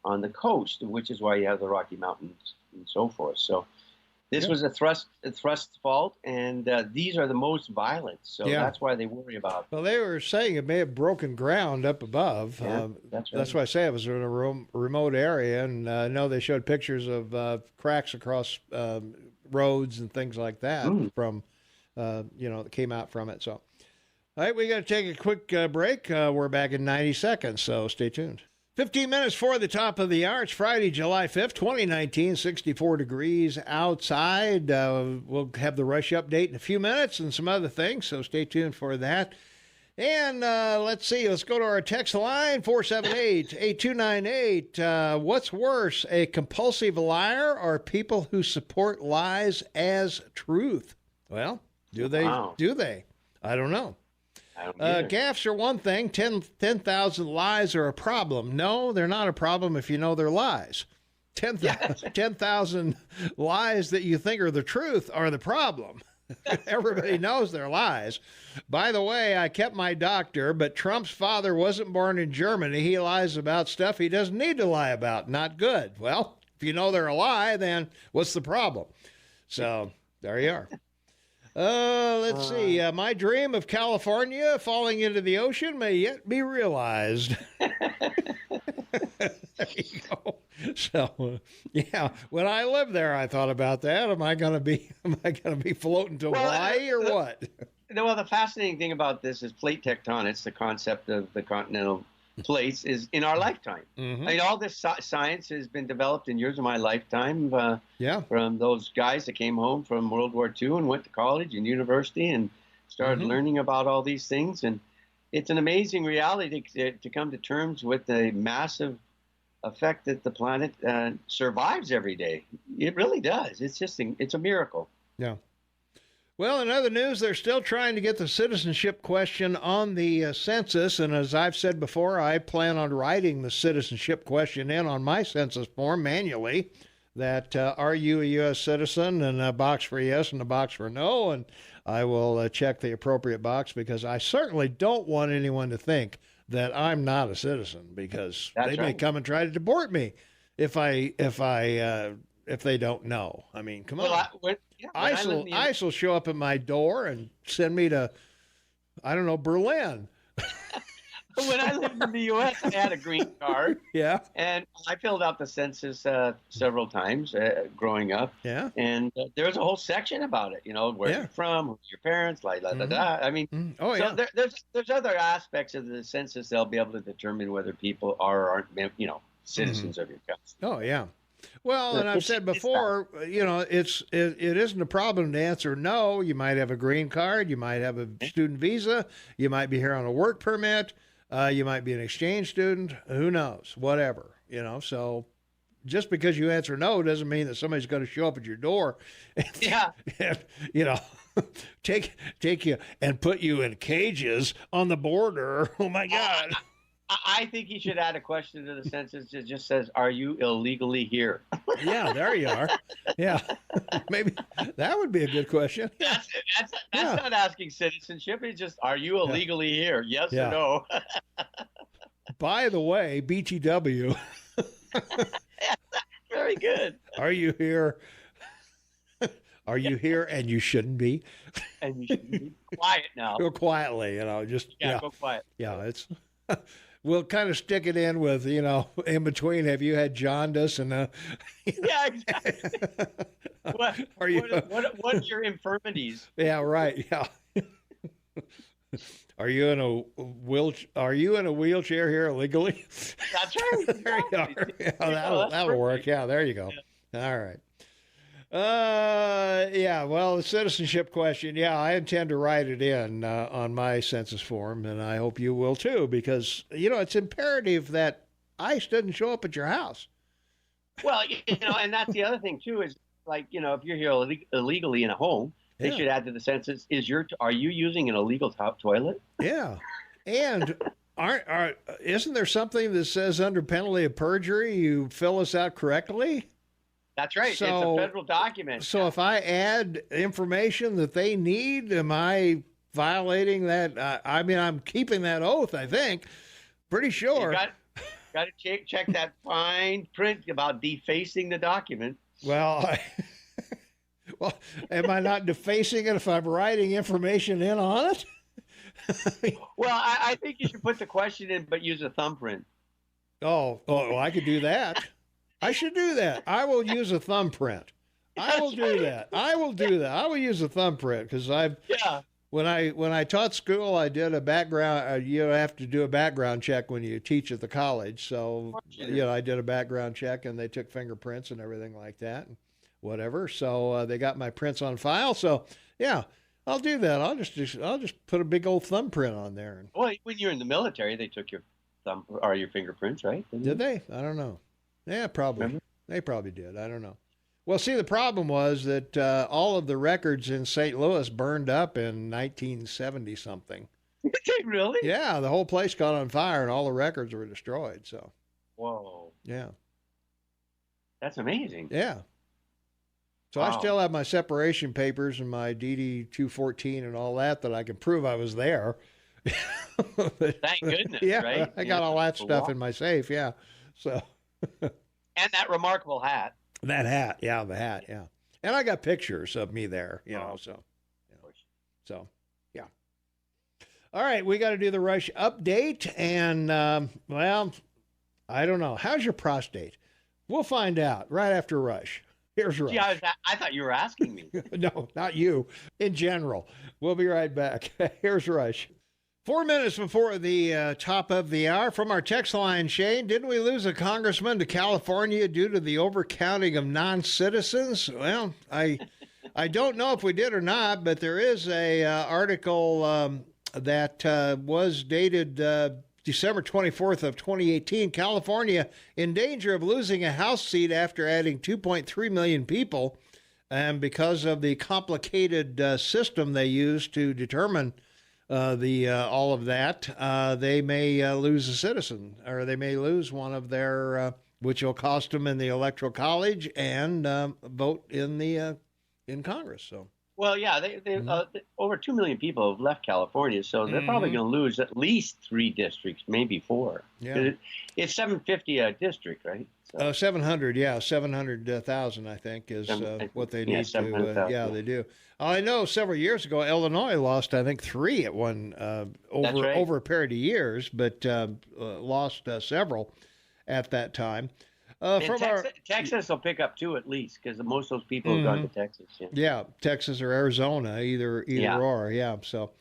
on the coast, which is why you have the Rocky Mountains and so forth. So this was a thrust fault, and these are the most violent. So that's why they worry about. Well, they were saying it may have broken ground up above. Yeah, that's right. That's why I say it was in a remote area, and I know they showed pictures of cracks across roads and things like that from, that came out from it. So, all right, we got to take a quick break. We're back in 90 seconds, so stay tuned. 15 minutes for the top of the hour. It's Friday, July 5th, 2019, 64 degrees outside. We'll have the rush update in a few minutes and some other things, so stay tuned for that. And let's go to our text line, 478-8298. What's worse, a compulsive liar or people who support lies as truth? Well, do they? I don't know. Gaffes are one thing. 10,000 lies are a problem. No, they're not a problem if you know they're lies. 10,000 lies that you think are the truth are the problem. Everybody knows they're lies. By the way, I kept my doctor, but Trump's father wasn't born in Germany. He lies about stuff he doesn't need to lie about. Not good. Well, if you know they're a lie, then what's the problem? So there you are. Let's see. My dream of California falling into the ocean may yet be realized. There you go. So, when I lived there, I thought about that. Am I going to be floating to Hawaii or what? Well, the fascinating thing about this is plate tectonics, the concept of the continental plates, is in our lifetime. Mm-hmm. I mean, all this science has been developed in years of my lifetime. From those guys that came home from World War II and went to college and university and started learning about all these things. And it's an amazing reality to come to terms with the massive effect that the planet survives every day. It really does. It's a miracle. Yeah. Well, in other news, they're still trying to get the citizenship question on the census. And as I've said before, I plan on writing the citizenship question in on my census form manually. that are you a U.S. citizen, and a box for yes and a box for no, and I will check the appropriate box, because I certainly don't want anyone to think that I'm not a citizen, because they may come and try to deport me if they don't know. I mean, come on. ICE will show up at my door and send me to, I don't know, Berlin. When I lived in the U.S., I had a green card. Yeah. And I filled out the census several times growing up. Yeah. And there was a whole section about it, where you're from, who's your parents, la, la, la, la. I mean, there's other aspects of the census they'll be able to determine whether people are or aren't, citizens of your country. Oh, yeah. Well, and I've said before, it isn't a problem to answer no. You might have a green card. You might have a student visa. You might be here on a work permit. You might be an exchange student. Who knows? Whatever, So just because you answer no doesn't mean that somebody's going to show up at your door and take you and put you in cages on the border. Oh, my God. I think you should add a question to the census that just says, "Are you illegally here?" Yeah, there you are. Yeah, maybe that would be a good question. That's not asking citizenship. It's just, "Are you illegally here? Yes or no?" By the way, BTW. Very good. Are you here? Are you here? And you shouldn't be. And you should be quiet now. Go quietly, just go quiet. Yeah, it's. We'll kind of stick it in with, in between. Have you had jaundice? And yeah, exactly. What are your infirmities? Yeah, right. Yeah. Are you in a wheelchair here illegally? That's right. There you are. Yeah, that'll work. Yeah, there you go. Yeah. All right. Well, the citizenship question, I intend to write it in on my census form, and I hope you will too, because, it's imperative that ICE doesn't show up at your house. Well, and that's the other thing too, is like, if you're here illegally in a home, they should add to the census, are you using an illegal toilet? Yeah. And isn't there something that says under penalty of perjury, you fill this out correctly? That's right. So, it's a federal document. So if I add information that they need, am I violating that? I'm keeping that oath, I think. Pretty sure. You got to check that fine print about defacing the document. Well, am I not defacing it if I'm writing information in on it? Well, I think you should put the question in, but use a thumbprint. Oh, well, I could do that. I should do that. I will use a thumbprint. I will do that. I will use a thumbprint, because when I taught school, I did a background. You have to do a background check when you teach at the college. So I did a background check, and they took fingerprints and everything like that, and whatever. So they got my prints on file. So I'll do that. I'll just put a big old thumbprint on there. Well, when you're in the military, they took your thumb or your fingerprints, right? Did they? I don't know. Yeah, probably. Remember? They probably did. I don't know. Well, see, the problem was that all of the records in St. Louis burned up in 1970 something. Really? Yeah, the whole place caught on fire and all the records were destroyed. So. Whoa. Yeah. That's amazing. Yeah. So wow. I still have my separation papers and my DD 214 and all that I can prove I was there. Thank goodness. Yeah, right? I got all that stuff in my safe. Yeah. So. And that remarkable hat. That hat, the hat, and I got pictures of me there, so, yeah. All right, we got to do the Rush update, and I don't know. How's your prostate? We'll find out right after Rush. Here's Rush. Yeah, I thought you were asking me. No, not you. In general. We'll be right back. Here's Rush. 4 minutes before the top of the hour. From our text line, Shane, didn't we lose a congressman to California due to the overcounting of non-citizens? Well, I don't know if we did or not, but there is a article that was dated December 24th of 2018. California in danger of losing a House seat after adding 2.3 million people, and because of the complicated system they use to determine all of that, they may lose a citizen, or they may lose one of their which will cost them in the Electoral College and vote in Congress. So. Well, yeah, over 2 million people have left California, so they're probably going to lose at least 3 districts, maybe 4. Yeah. It's $750 a district, right? So, 700, 700,000, I think, is what they need to. Yeah, they do. I know several years ago, Illinois lost, I think, 3 at one over a period of years, but lost several at that time. Texas will pick up 2 at least, because most of those people have gone to Texas. Yeah, Texas or Arizona, either or. Yeah, so.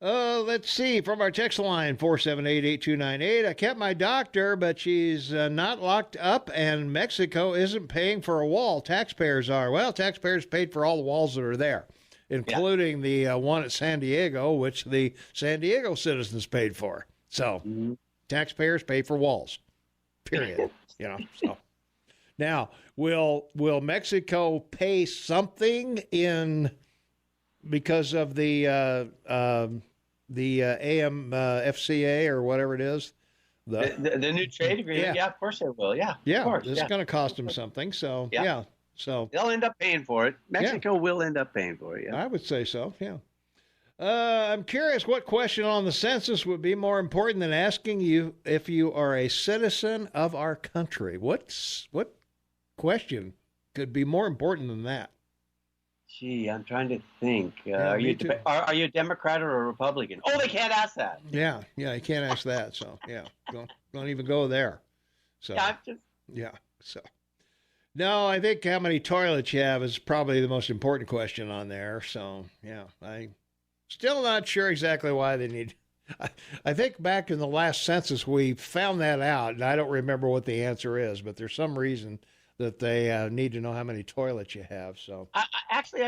Let's see, from our text line, 478-8298. I kept my doctor, but she's not locked up, and Mexico isn't paying for a wall. Taxpayers are. Well, taxpayers paid for all the walls that are there, including the one at San Diego, which the San Diego citizens paid for. So taxpayers pay for walls, period. So. Now, will Mexico pay something because of the AMFCA or whatever it is? The new trade agreement? Yeah, of course they will. Yeah, of course. It's going to cost them something. So, so they'll end up paying for it. Mexico will end up paying for it. Yeah. I would say so. Yeah. I'm curious what question on the census would be more important than asking you if you are a citizen of our country. What question could be more important than that? Gee, I'm trying to think. Are you a Democrat or a Republican? Oh, they can't ask that. Yeah, you can't ask that. So, don't even go there. So, so. No, I think how many toilets you have is probably the most important question on there. So, I'm still not sure exactly why they need. I think back in the last census we found that out, and I don't remember what the answer is, but there's some reason that they need to know how many toilets you have. So, I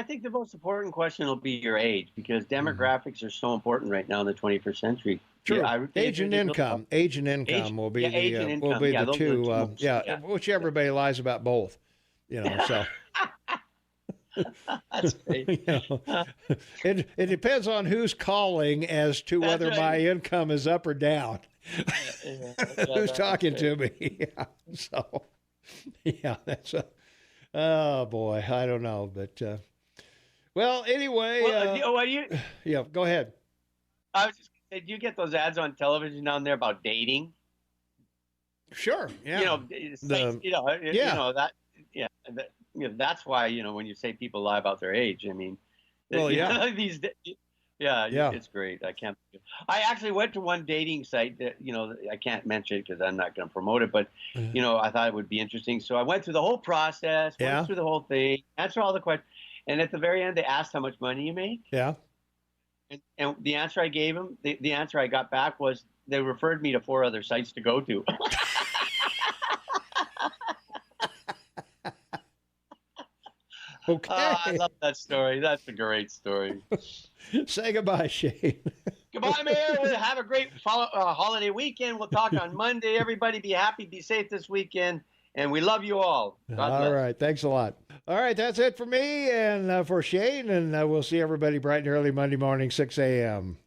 think the most important question will be your age, because demographics are so important right now in the 21st century. True. Age and income. Age and income will be the two. Which everybody lies about both. So. That's great. It depends on who's calling as to whether my income is up or down. Who's talking to me? So. That's oh boy, I don't know, but well, anyway. Go ahead. I was just gonna say, do you get those ads on television down there about dating? Sure. Yeah. That's why when you say people lie about their age. I mean, these. It's great. I actually went to one dating site that, I can't mention it because I'm not going to promote it, but, I thought it would be interesting. So I went through the whole process, went through the whole thing, answered all the questions. And at the very end, they asked how much money you make. Yeah. And the answer I gave them, the answer I got back was they referred me to 4 other sites to go to. Okay. I love that story. That's a great story. Say goodbye, Shane. Goodbye, Mayor. We'll have a great holiday weekend. We'll talk on Monday. Everybody be happy, be safe this weekend, and we love you all. All right. Thanks a lot. All right. That's it for me and for Shane, and we'll see everybody bright and early Monday morning, 6 a.m.